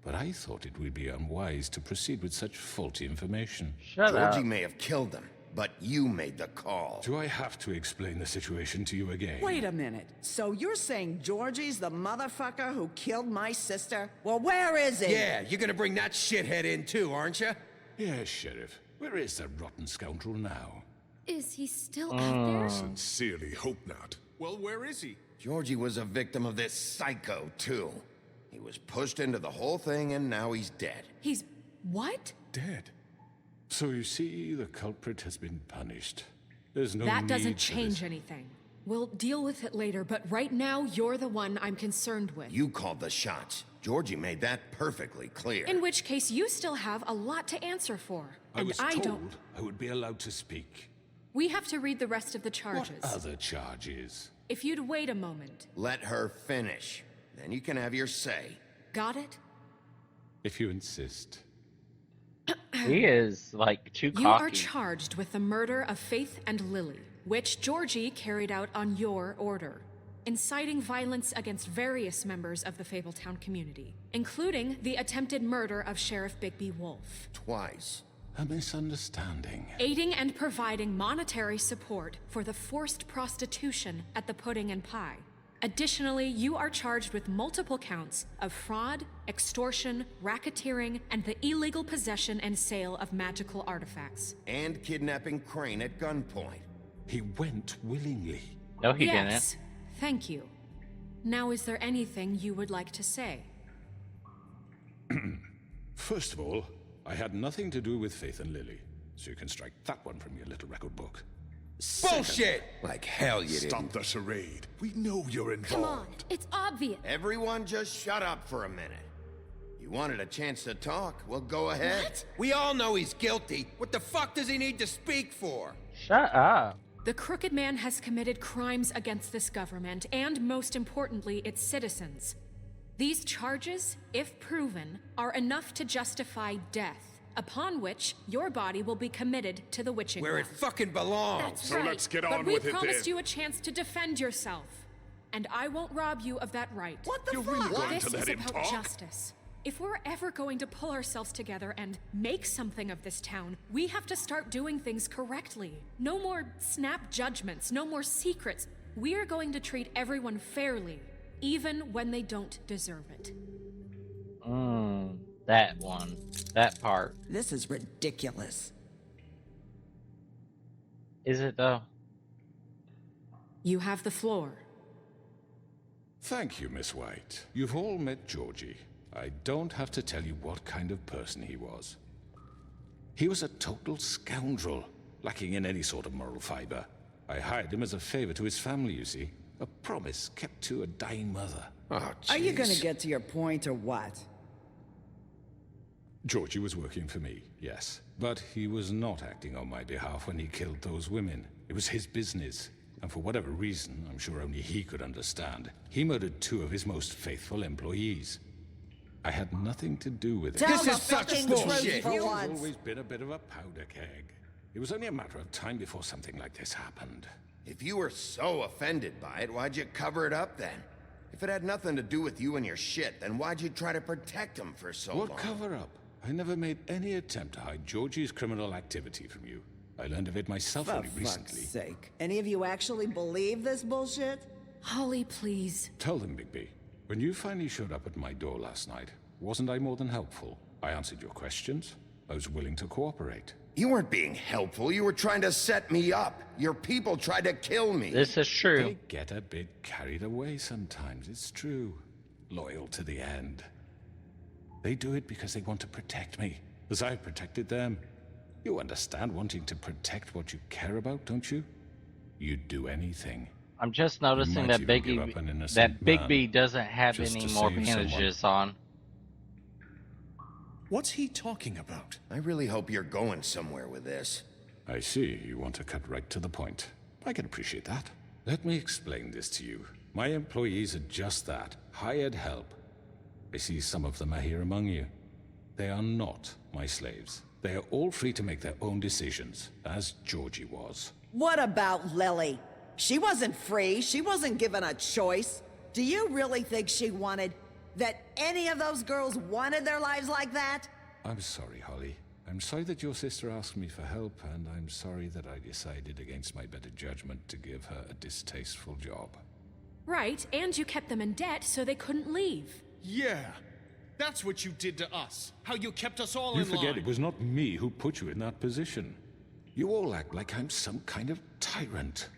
but I thought it would be unwise to proceed with such faulty information. Georgie may have killed them, but you made the call. Do I have to explain the situation to you again? Wait a minute. So you're saying Georgie's the motherfucker who killed my sister? Well, where is he? Yeah, you're gonna bring that shithead in too, aren't you? Yes, Sheriff. Where is that rotten scoundrel now? Is he still out there? Sincerely hope not. Well, where is he? Georgie was a victim of this psycho, too. He was pushed into the whole thing, and now he's dead. He's... what? Dead. So you see, the culprit has been punished. There's no That need doesn't for change this. anything. We'll deal with it later, but right now, you're the one I'm concerned with. You called the shots. Georgie made that perfectly clear. In which case, you still have a lot to answer for. I was told don't... I would be allowed to speak. We have to read the rest of the charges. What other charges? If you'd wait a moment. Let her finish. Then you can have your say. Got it? If you insist. He is, like, too cocky. You are charged with the murder of Faith and Lily, which Georgie carried out on your order, inciting violence against various members of the Fabletown community, including the attempted murder of Sheriff Bigby Wolf. Twice. A misunderstanding. Aiding and providing monetary support for the forced prostitution at the Pudding and Pie. Additionally, you are charged with multiple counts of fraud, extortion, racketeering, and the illegal possession and sale of magical artifacts. And kidnapping Crane at gunpoint. He went willingly. No, he Yes, thank you. Now, is there anything you would like to say? First of all, I had nothing to do with Faith and Lily, so you can strike that one from your little record book. Bullshit! Like hell you didn't. Stop the charade. We know you're involved. Come on, it's obvious. Everyone just shut up for a minute. You wanted a chance to talk? Well, go ahead. What? We all know he's guilty. What the fuck does he need to speak for? Shut up. The Crooked Man has committed crimes against this government and, most importantly, its citizens. These charges, if proven, are enough to justify death, upon which your body will be committed to the witching Where well. it fucking belongs. That's So right. let's get but on we with it promised then. you a chance to defend yourself, and I won't rob you of that right. What the You're fuck? really going This to let is him about talk? justice. If we're ever going to pull ourselves together and make something of this town, we have to start doing things correctly. No more snap judgments, no more secrets. We are going to treat everyone fairly, even when they don't deserve it. That one. That part. This is ridiculous. Is it, though? You have the floor. Thank you, Miss White. You've all met Georgie. I don't have to tell you what kind of person he was. He was a total scoundrel, lacking in any sort of moral fiber. I hired him as a favor to his family, you see. A promise kept to a dying mother. Oh, Are you gonna jeez. get to your point or what? Georgie was working for me, yes. But he was not acting on my behalf when he killed those women. It was his business. And for whatever reason, I'm sure only he could understand, he murdered 2 of his most faithful employees. I had nothing to do with it. Tell This the is such fucking bullshit. truth for He's once. always been a bit of a powder keg. It was only a matter of time before something like this happened. If you were so offended by it, why'd you cover it up then? If it had nothing to do with you and your shit, then why'd you try to protect him for so long? What cover-up? I never made any attempt to hide Georgie's criminal activity from you. I learned of it myself For only fuck's recently. sake. Any of you actually believe this bullshit? Holly, please. Tell them, Bigby. When you finally showed up at my door last night, wasn't I more than helpful? I answered your questions. I was willing to cooperate. You weren't being helpful. You were trying to set me up. Your people tried to kill me. This is true. They get a bit carried away sometimes, it's true. Loyal to the end. They do it because they want to protect me, as I've protected them. You understand wanting to protect what you care about, don't you? You'd do anything. I'm just noticing might that even give up an innocent Bigby man doesn't have just any to more save bandages on. What's he talking about? I really hope you're going somewhere with this. I see. You want to cut right to the point. I can appreciate that. Let me explain this to you. My employees are just that. Hired help. I see some of them are here among you. They are not my slaves. They are all free to make their own decisions, as Georgie was. What about Lily? She wasn't free. She wasn't given a choice. Do you really think she wanted... that any of those girls wanted their lives like that? I'm sorry, Holly. I I'm sorry that your sister asked me for help, and I'm sorry that I decided against my better judgment to give her a distasteful job. Right, and you kept them in debt so they couldn't leave. Yeah. That's what you did to us. How you kept us all You in line. forget it was not me who put you in that position. You all act like I'm some kind of tyrant.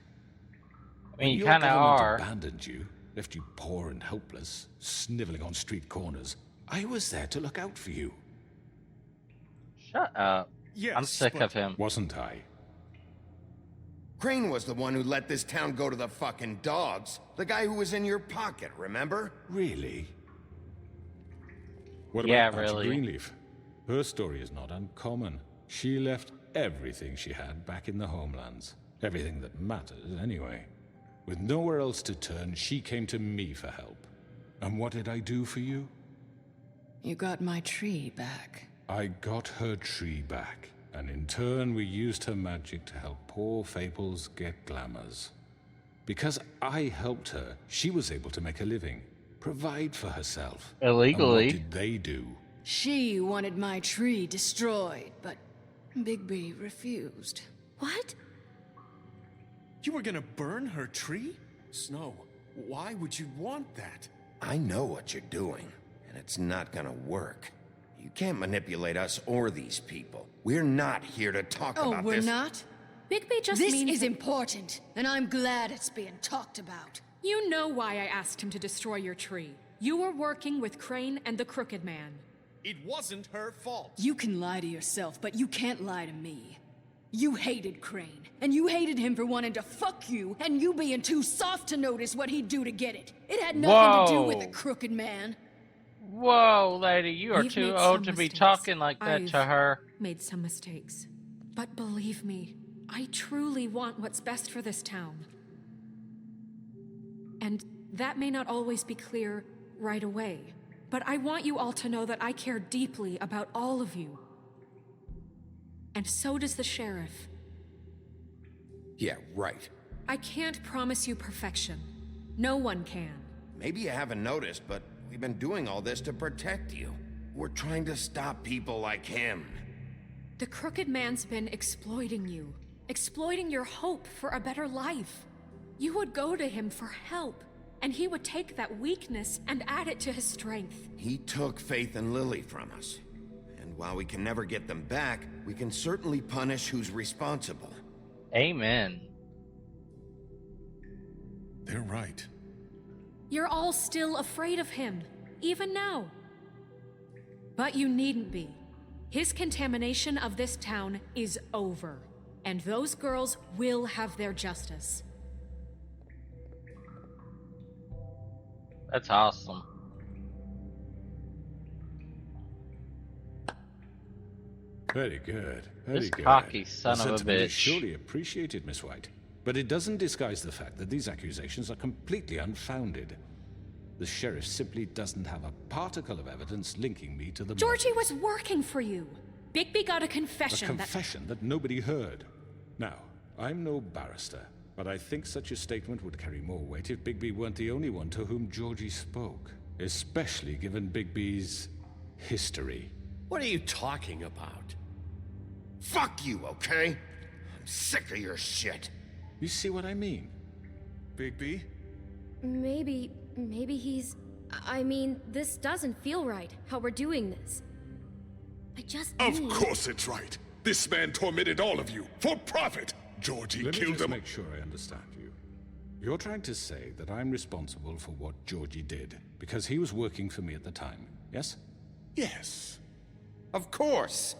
I mean, you When your kind of government are. abandoned you, left you poor and helpless, sniveling on street corners. I was there to look out for you. Shut up. Yes, I'm sick but- of him. Wasn't I? Crane was the one who let this town go to the fucking dogs. The guy who was in your pocket, remember? Really? What Yeah, about Auntie really. Greenleaf? Her story is not uncommon. She left everything she had back in the homelands. Everything that mattered, anyway. With nowhere else to turn, she came to me for help. And what did I do for you? You got my tree back. I got her tree back, and in turn we used her magic to help poor Fables get glamours. Because I helped her, she was able to make a living, provide for herself. Illegally. And what did they do? She wanted my tree destroyed, but Bigby refused. What? You were gonna burn her tree? Snow, why would you want that? I know what you're doing, and it's not gonna work. You can't manipulate us or these people. We're not here to talk Oh, about we're this. not? Bigby just This means is that- important, and I'm glad it's being talked about. You know why I asked him to destroy your tree. You were working with Crane and the Crooked Man. It wasn't her fault. You can lie to yourself, but you can't lie to me. You hated Crane, and you hated him for wanting to fuck you, and you being too soft to notice what he'd do to get it. It had nothing to do with the Whoa. Crooked Man. Whoa, lady, you are We've too made old some to be mistakes. talking like that to I've her. Made some mistakes. But believe me, I truly want what's best for this town. And that may not always be clear right away. But I want you all to know that I care deeply about all of you. And so does the sheriff. Yeah, right. I can't promise you perfection. No one can. Maybe you haven't noticed, but we've been doing all this to protect you. We're trying to stop people like him. The Crooked Man's been exploiting you. Exploiting your hope for a better life. You would go to him for help, and he would take that weakness and add it to his strength. He took Faith and Lily from us. And while we can never get them back, we can certainly punish who's responsible. Amen. They're right. You're all still afraid of him, even now. But you needn't be. His contamination of this town is over, and those girls will have their justice. That's awesome. Very good. Very This good. cocky son The of a sentiment is bitch. surely appreciated, Miss White. But it doesn't disguise the fact that these accusations are completely unfounded. The sheriff simply doesn't have a particle of evidence linking me to the Georgie murders. was working for you. Bigby got a confession A confession that nobody heard. Now, I'm no barrister, but I think such a statement would carry more weight if Bigby weren't the only one to whom Georgie spoke. Especially given Bigby's history. What are you talking about? Fuck you, okay? I'm sick of your shit. You see what I mean? Bigby? Maybe he's... I mean, this doesn't feel right, how we're doing this. I just Of need... course it's right. This man tormented all of you for profit. Georgie Let me killed just them. make sure I understand you. You're trying to say that I'm responsible for what Georgie did because he was working for me at the time, yes? Yes. Of course.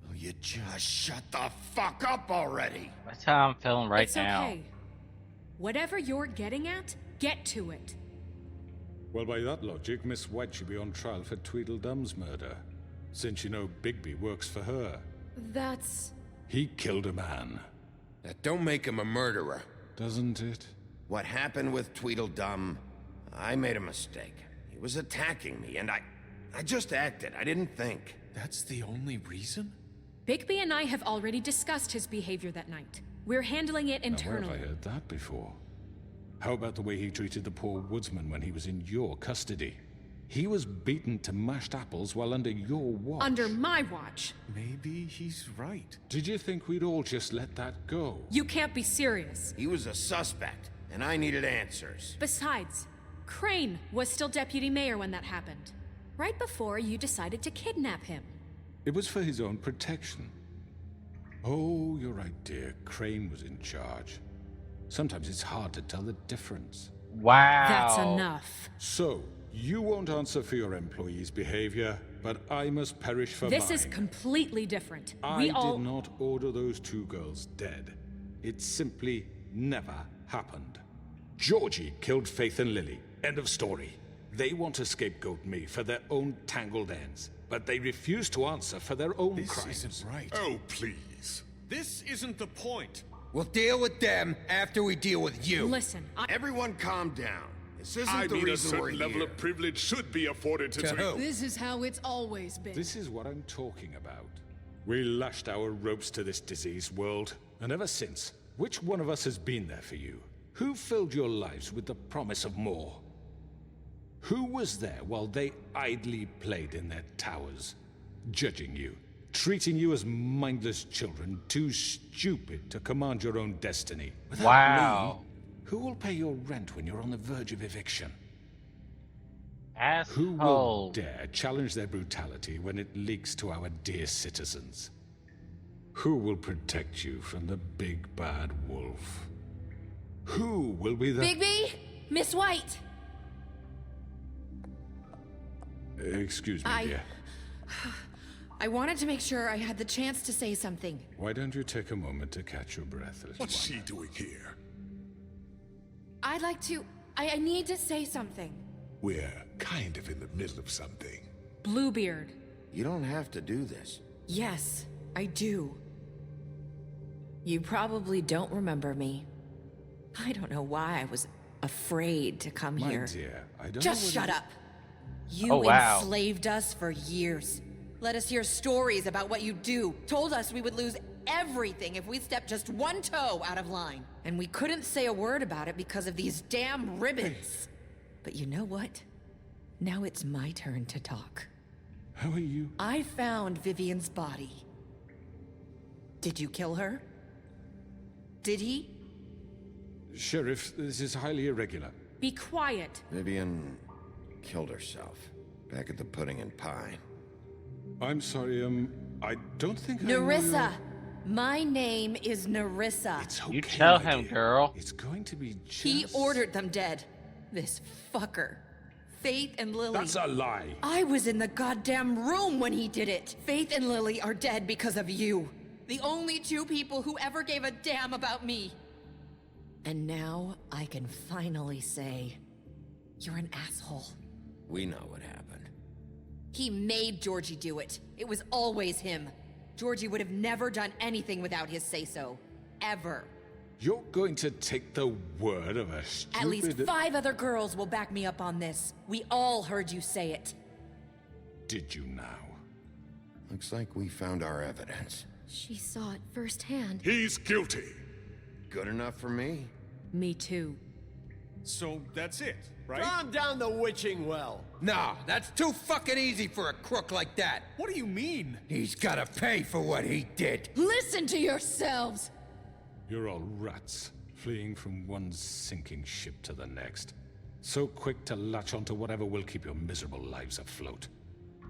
Will you just shut the fuck up already? That's how I'm feeling right it's now. okay. Whatever you're getting at, get to it. Well, by that logic, Miss White should be on trial for Tweedledum's murder, since you know Bigby works for her. That's... He killed a man. That don't make him a murderer. Doesn't it? What happened with Tweedledum, I made a mistake. He was attacking me, and I just acted. I didn't think. That's the only reason? Bigby and I have already discussed his behavior that night. We're handling it Now, where internally. have I heard that before? How about the way he treated the poor woodsman when he was in your custody? He was beaten to mashed apples while under your watch. Under my watch. Maybe he's right. Did you think we'd all just let that go? You can't be serious. He was a suspect, and I needed answers. Besides, Crane was still deputy mayor when that happened. Right before you decided to kidnap him. It was for his own protection. Oh, you're right, dear. Crane was in charge. Sometimes it's hard to tell the difference. Wow. That's enough. So, you won't answer for your employees' behavior, but I must perish for This mine. is completely different. I We all... did not order those 2 girls dead. It simply never happened. Georgie killed Faith and Lily. End of story. They want to scapegoat me for their own tangled ends, but they refuse to answer for their own crimes. This isn't right. Oh, please. This isn't the point. We'll deal with them after we deal with you. Listen, Everyone calm down. This isn't I the mean, a reason we're certain level here. of privilege should be afforded to who? This is how it's always been. This is what I'm talking about. We lashed our ropes to this diseased world, and ever since, which one of us has been there for you? Who filled your lives with the promise of more? Who was there while they idly played in their towers, judging you, treating you as mindless children, too stupid to command your own destiny? Without Wow. me, who will pay your rent when you're on the verge of eviction? Asshole. Who will dare challenge their brutality when it leaks to our dear citizens? Who will protect you from the big bad wolf? Who will be the... Bigby? Miss White! Excuse me, dear. I wanted to make sure I had the chance to say something. Why don't you take a moment to catch your breath, little What's one? she doing here? I'd like to... I need to say something. We're kind of in the middle of something. Bluebeard. You don't have to do this. Yes, I do. You probably don't remember me. I don't know why I was afraid to come My here. dear, I don't Just know what shut it- up. You Oh, wow. enslaved us for years. Let us hear stories about what you do. Told us we would lose everything if we stepped just one toe out of line. And we couldn't say a word about it because of these damn ribbons. But you know what? Now it's my turn to talk. How are you? I found Vivian's body. Did you kill her? Did he? Sheriff, this is highly irregular. Be quiet. Vivian killed herself back at the Pudding and Pie. I'm sorry, I don't think I Nerissa! My name is Nerissa. It's okay, You tell my him, dear. girl. It's going to be just... He ordered them dead. This fucker. Faith and Lily. That's a lie. I was in the goddamn room when he did it. Faith and Lily are dead because of you. The only 2 people who ever gave a damn about me. And now I can finally say, you're an asshole. We know what happened. He made Georgie do it. It was always him. Georgie would have never done anything without his say-so. Ever. You're going to take the word of a stupid... At least 5 other girls will back me up on this. We all heard you say it. Did you now? Looks like we found our evidence. She saw it firsthand. He's guilty. Good enough for me. Me too. So that's it, right? Calm down the witching well. No, that's too fucking easy for a crook like that. What do you mean? He's gotta pay for what he did. Listen to yourselves! You're all rats, fleeing from one sinking ship to the next. So quick to latch onto whatever will keep your miserable lives afloat.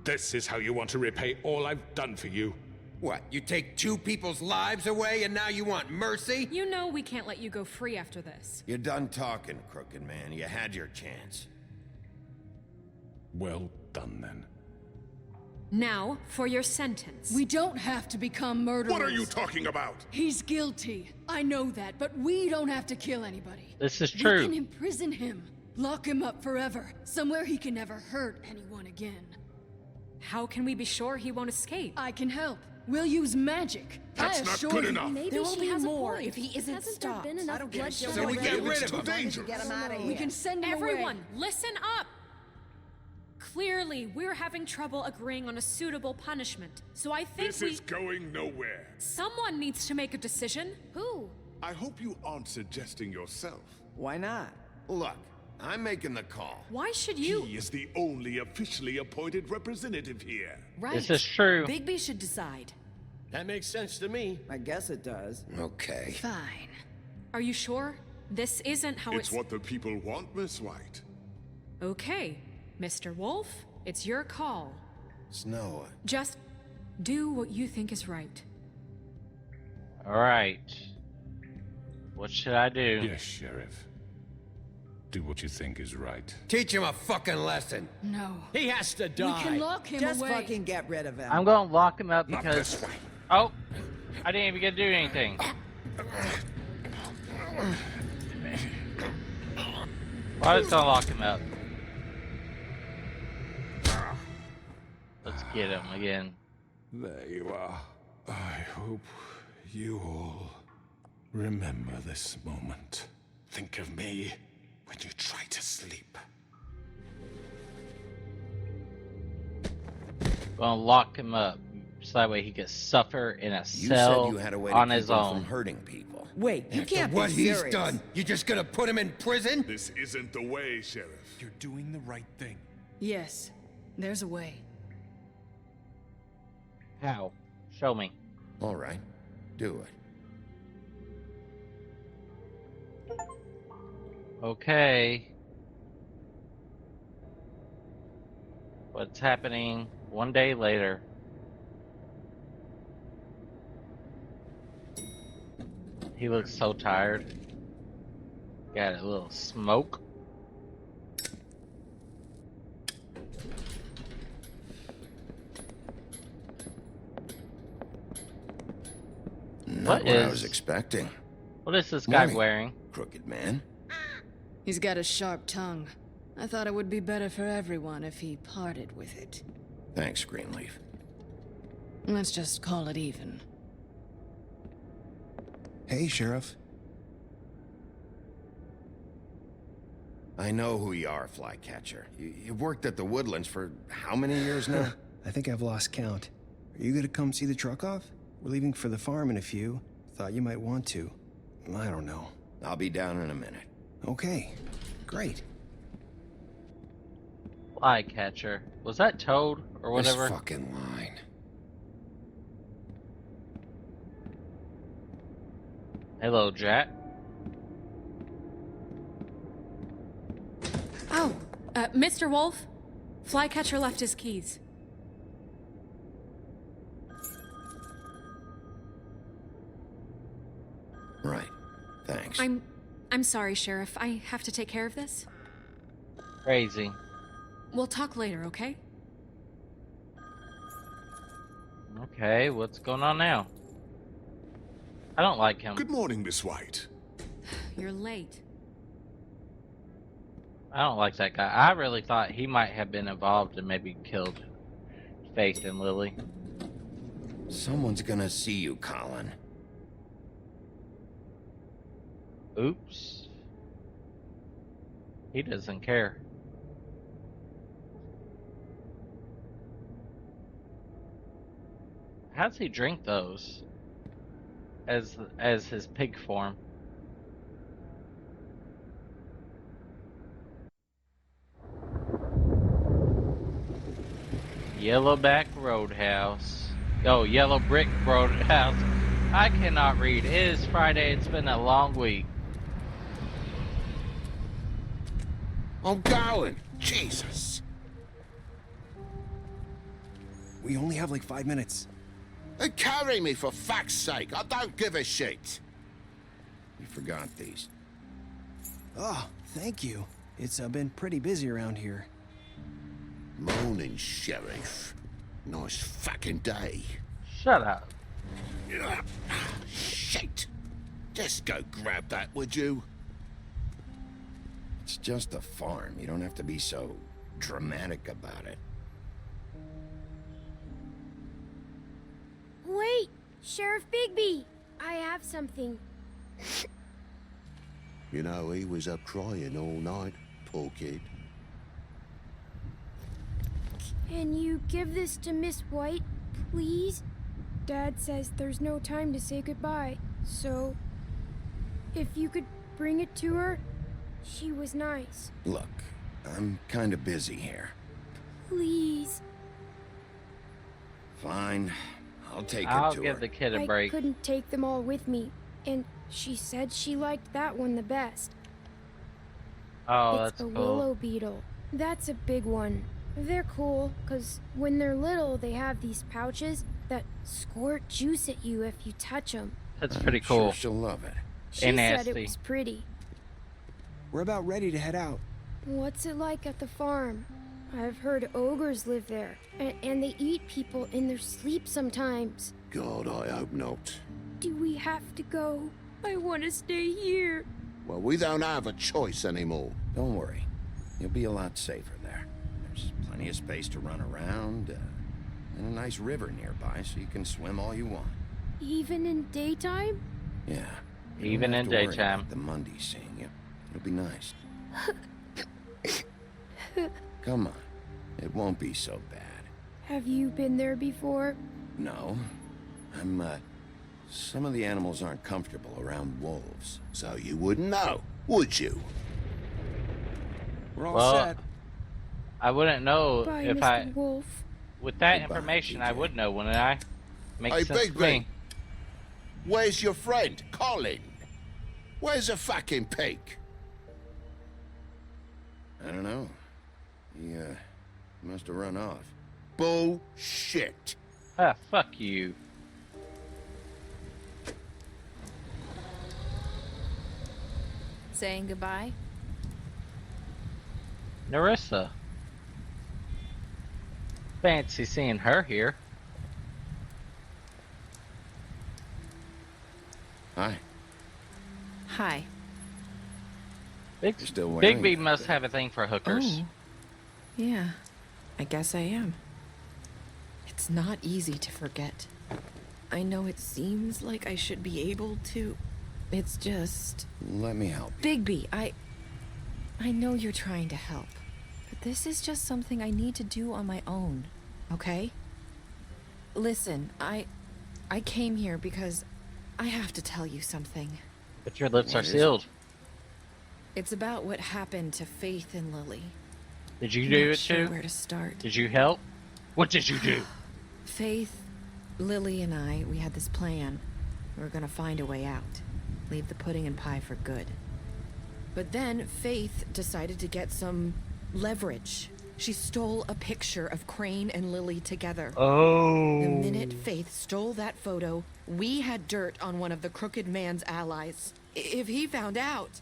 This is how you want to repay all I've done for you. What, you take 2 people's lives away and now you want mercy? You know we can't let you go free after this. You're done talking, crooked man. You had your chance. Well done, then. Now, for your sentence. We don't have to become murderers. What are you talking about? He's guilty. I know that, but we don't have to kill anybody. This is We true. can imprison him. Lock him up forever. Somewhere he can never hurt anyone again. How can we be sure he won't escape? I can help. We'll use magic. That's I not assure good you. enough. Maybe There will she be has a more point. if he isn't Hasn't stopped. there been enough I don't give a bloodshed shit. So we already? get rid of him. Too dangerous. Get him out of here. We can send him Everyone, away. listen up! Clearly, we're having trouble agreeing on a suitable punishment. So I think This is going nowhere. someone needs to make a decision. Who? I hope you aren't suggesting yourself. Why not? Look, I'm making the call. Why should you? He is the only officially appointed representative here. Right. This is true. Bigby should decide. That makes sense to me. I guess it does. Okay. Fine. Are you sure? This isn't how It's what the people want, Miss White. Okay, Mr. Wolf, it's your call. Snow. Just do what you think is right. Alright. What should I do? Yes, Sheriff. Do what you think is right. Teach him a fucking lesson. No. He has to die. We can lock him Just away. fucking get rid of him. I'm gonna lock him up Not because... this way. Oh! I didn't even get to do anything. Well, I was gonna lock him up. Let's get him again. There you are. I hope you all remember this moment. Think of me when you try to sleep. Gonna lock him up so that way he can suffer in a You cell said you had a way to on keep his him own. from hurting people. Wait, you can't What be he's serious. done, you just gonna put him in prison? This isn't the way, Sheriff. You're doing the right thing. Yes, there's a way. How? Show me. All right. Do it. Okay. What's happening 1 day later? He looks so tired. Got a little smoke. Not what I was expecting. What is this guy Morning, wearing? crooked man. He's got a sharp tongue. I thought it would be better for everyone if he parted with it. Thanks, Greenleaf. Let's just call it even. Hey, Sheriff. I know who you are, Flycatcher. You've worked at the Woodlands for how many years now? I think I've lost count. Are you gonna come see the truck off? We're leaving for the farm in a few. Thought you might want to. I don't know. I'll be down in a minute. Okay, great. Flycatcher. Was that Toad or whatever? This fucking line. Hello, Jack. Oh, Mr. Wolf, Flycatcher left his keys. Right. Thanks. I'm sorry, Sheriff. I have to take care of this. Crazy. We'll talk later, okay? Okay, what's going on now? I don't like him. Good morning, Miss White. You're late. I don't like that guy. I really thought he might have been involved and maybe killed Faith and Lily. Someone's gonna see you, Colin. Oops. He doesn't care. How's he drink those? As his pig form. Yellowback Roadhouse. Oh, Yellow Brick Roadhouse. I cannot read. It is Friday. It's been a long week. I'm going. Jesus. We only have like 5 minutes. Carry me, for fuck's sake. I don't give a shit. You forgot these. Oh, thank you. It's been pretty busy around here. Morning, Sheriff. Nice fucking day. Shut up. Shit. Just go grab that, would you? It's just a farm. You don't have to be so dramatic about it. Wait, Sheriff Bigby, I have something. You know, he was up crying all night, poor kid. Can you give this to Miss White, please? Dad says there's no time to say goodbye, so if you could bring it to her, She was nice. Look, I'm kind of busy here. Please. Fine. I'll take I'll it to give her. the kid a break. I couldn't take them all with me, and she said she liked that one the best. Oh, It's that's a cool. willow beetle. That's a big one. They're cool, because when they're little, they have these pouches that squirt juice at you if you touch them. That's pretty I'm cool. Sure she'll love it. She And said nasty. it was pretty. We're about ready to head out. What's it like at the farm? I've heard ogres live there, and they eat people in their sleep sometimes. God, I hope not. Do we have to go? I want to stay here. Well, we don't have a choice anymore. Don't worry. You'll be a lot safer there. There's plenty of space to run around, and a nice river nearby so you can swim all you want. Even in daytime? Yeah. You don't Even have in to worry daytime. about the Mundies seeing you. It'll be nice. Come on. It won't be so bad. Have you been there before? No. Some of the animals aren't comfortable around wolves. So you wouldn't know, would you? We're all Well, set. I wouldn't know Bye, if Mr. Wolf. with that Goodbye, information, I TJ. would know, wouldn't I? Makes Hey, sense to Bigby. me. Where's your friend, Colin? Where's the fucking pig? I don't know. He must have run off. Bullshit. Ah, fuck you. Saying goodbye? Narissa. Fancy seeing her here. Hi. Hi. Big, You're still wearing Bigby that must thing. have a thing for hookers. Oh. Yeah, I guess I am. It's not easy to forget. I know it seems like I should be able to. It's just... Let me help you. Bigby, I know you're trying to help, but this is just something I need to do on my own, okay? Listen, I came here because I have to tell you something. But your lips What are is sealed. It's about what happened to Faith and Lily. Did you I'm do not it sure too? where to start. Did you help? What did you do? Faith, Lily, and I, we had this plan. We were gonna find a way out. Leave the pudding and pie for good. But then Faith decided to get some leverage. She stole a picture of Crane and Lily together. Oh. The minute Faith stole that photo, we had dirt on one of the Crooked Man's allies. If he found out,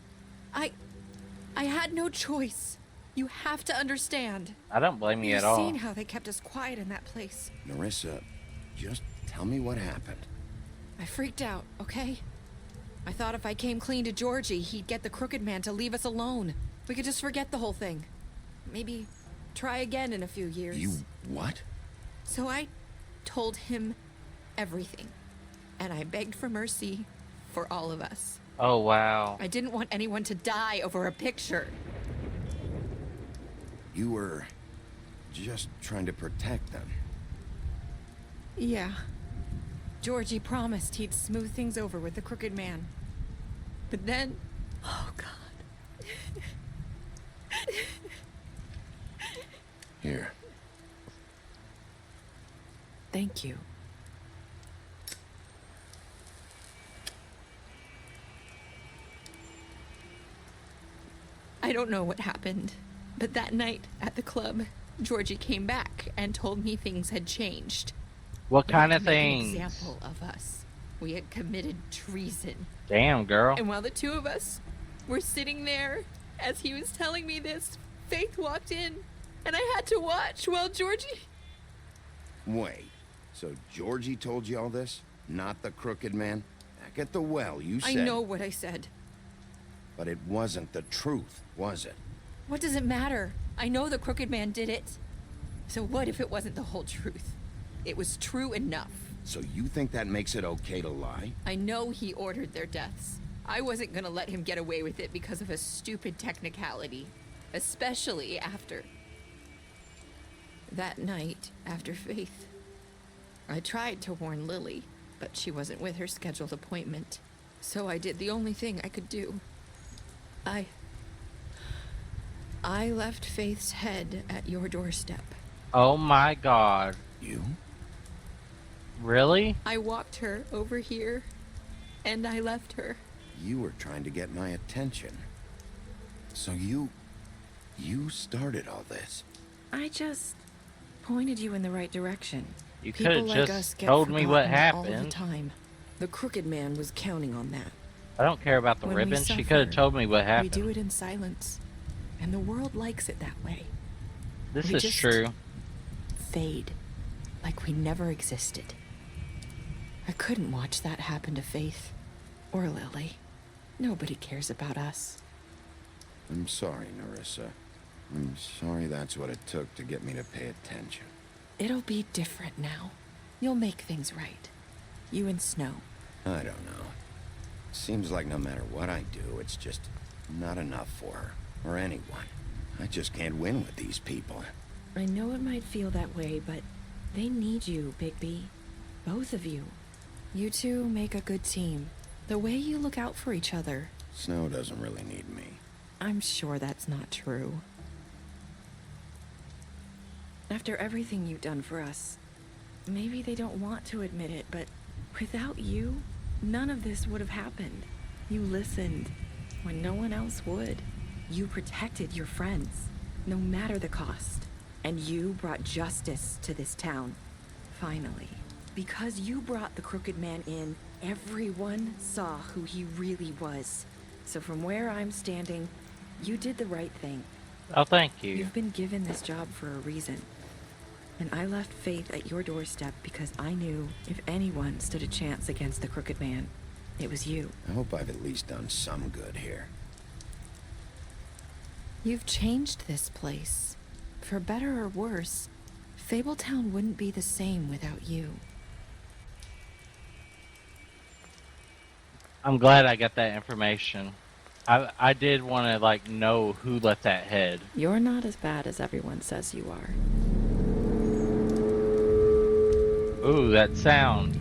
I had no choice. You have to understand. I don't blame you You've at all. seen how they kept us quiet in that place. Narissa, just tell me what happened. I freaked out, okay? I thought if I came clean to Georgie, he'd get the Crooked Man to leave us alone. We could just forget the whole thing. Maybe try again in a few years. You what? So I told him everything. And I begged for mercy for all of us. Oh, wow. I didn't want anyone to die over a picture. You were just trying to protect them. Yeah. Georgie promised he'd smooth things over with the Crooked Man. But then... Oh, God. Here. Thank you. I don't know what happened, but that night at the club, Georgie came back and told me things had changed. What kind of To make things? An example of us. We had committed treason. Damn, girl. And while the two of us were sitting there, as he was telling me this, Faith walked in, and I had to watch while Georgie... Wait, so Georgie told you all this? Not the Crooked Man? Back at the well, you I said... know what I said. But it wasn't the truth, was it? What does it matter? I know the Crooked Man did it. So what if it wasn't the whole truth? It was true enough. So you think that makes it okay to lie? I know he ordered their deaths. I wasn't gonna let him get away with it because of a stupid technicality. Especially after... that night, after Faith. I tried to warn Lily, but she wasn't with her scheduled appointment. So I did the only thing I could do. I left Faith's head at your doorstep. Oh my god. You? Really? I walked her over here, and I left her. You were trying to get my attention. So you started all this. I just pointed you in the right direction. You People could like have us just get told me what forgotten all the happened. time. The Crooked Man was counting on that. I don't care about the When we ribbon. She suffer, could have told me what We happened. do it in silence, and the world likes it that way. This We is just true. Fade, like we never existed. I couldn't watch that happen to Faith or Lily. Nobody cares about us. I'm sorry, Narissa. I'm sorry that's what it took to get me to pay attention. It'll be different now. You'll make things right. You and Snow. I don't know. Seems like no matter what I do, it's just not enough for her, or anyone. I just can't win with these people. I know it might feel that way, but they need you, Bigby. Both of you. You two make a good team. The way you look out for each other. Snow doesn't really need me. I'm sure that's not true. After everything you've done for us, maybe they don't want to admit it, but without you, none of this would have happened. You listened when no one else would. You protected your friends, no matter the cost. And you brought justice to this town. Finally. Because you brought the Crooked Man in, everyone saw who he really was. So from where I'm standing, you did the right thing. Oh, thank you. You've been given this job for a reason. And I left Faith at your doorstep because I knew if anyone stood a chance against the Crooked Man, it was you. I hope I've at least done some good here. You've changed this place. For better or worse, Fabletown wouldn't be the same without you. I'm glad I got that information. I did want to, like, know who left that head. You're not as bad as everyone says you are. Ooh, that sound.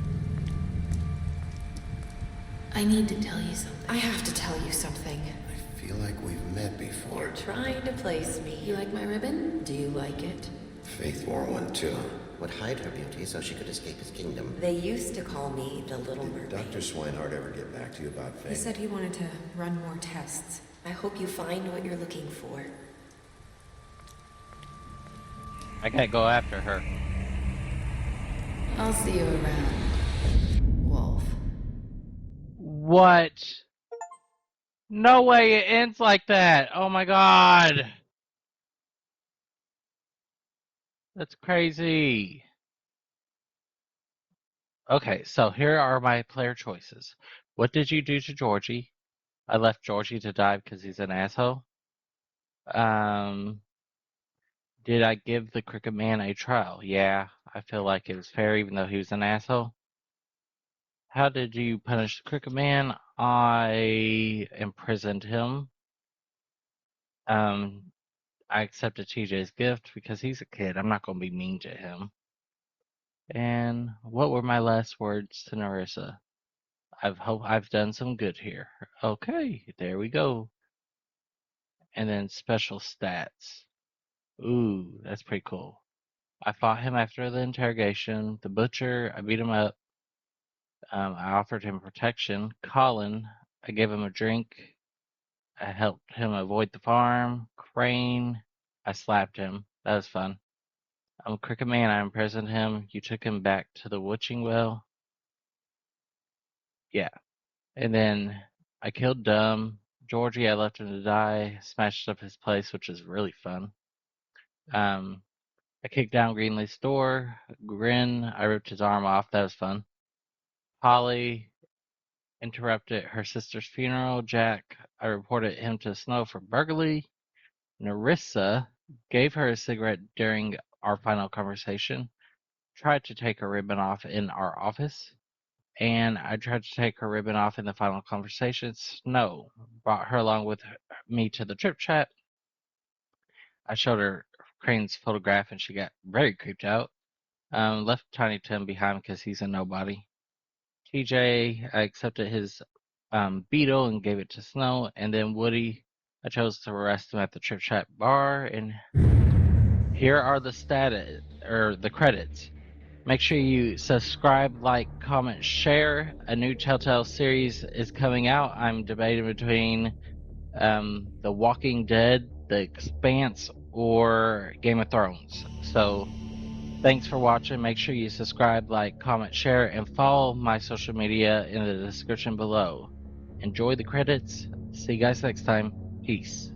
I need to tell you something. I have to tell you something. I feel like we've met before. You're trying to place me. You like my ribbon? Do you like it? Faith wore one too. Would hide her beauty so she could escape his kingdom. They used to call me the Little Mermaid. Dr. Swinehart ever get back to you about Faith? He said he wanted to run more tests. I hope you find what you're looking for. I gotta go after her. I'll see you around, Wolf. What? No way it ends like that. Oh my god. That's crazy. Okay, so here are my player choices. What did you do to Georgie? I left Georgie to die because he's an asshole. Did I give the Crooked Man a trial? Yeah, I feel like it was fair even though he was an asshole. How did you punish the Crooked Man? I imprisoned him. I accepted TJ's gift because he's a kid. I'm not going to be mean to him. And what were my last words to Narissa? I've done some good here. Okay, there we go. And then special stats. Ooh, that's pretty cool. I fought him after the interrogation. The butcher, I beat him up. I offered him protection. Colin, I gave him a drink. I helped him avoid the farm. Crane, I slapped him. That was fun. Crooked Man, I imprisoned him. You took him back to the witching well. Yeah. And then I killed Dumb. Georgie, I left him to die. Smashed up his place, which is really fun. I kicked down Greenleaf's door. Grin, I ripped his arm off. That was fun. Holly interrupted her sister's funeral. Jack, I reported him to Snow for burglary. Narissa gave her a cigarette during our final conversation. Tried to take her ribbon off in our office. And I tried to take her ribbon off in the final conversation. Snow brought her along with me to the trip chat. I showed her Crane's photograph and she got very creeped out. Left Tiny Tim behind because he's a nobody. TJ, I accepted his beetle and gave it to Snow. And then Woody, I chose to arrest him at the Trip Chat bar, and here are the the credits. Make sure you subscribe, like, comment, share. A new Telltale series is coming out. I'm debating between The Walking Dead, The Expanse, or Game of Thrones. So, thanks for watching. Make sure you subscribe, like, comment, share, and follow my social media in the description below. Enjoy the credits. See you guys next time. Peace.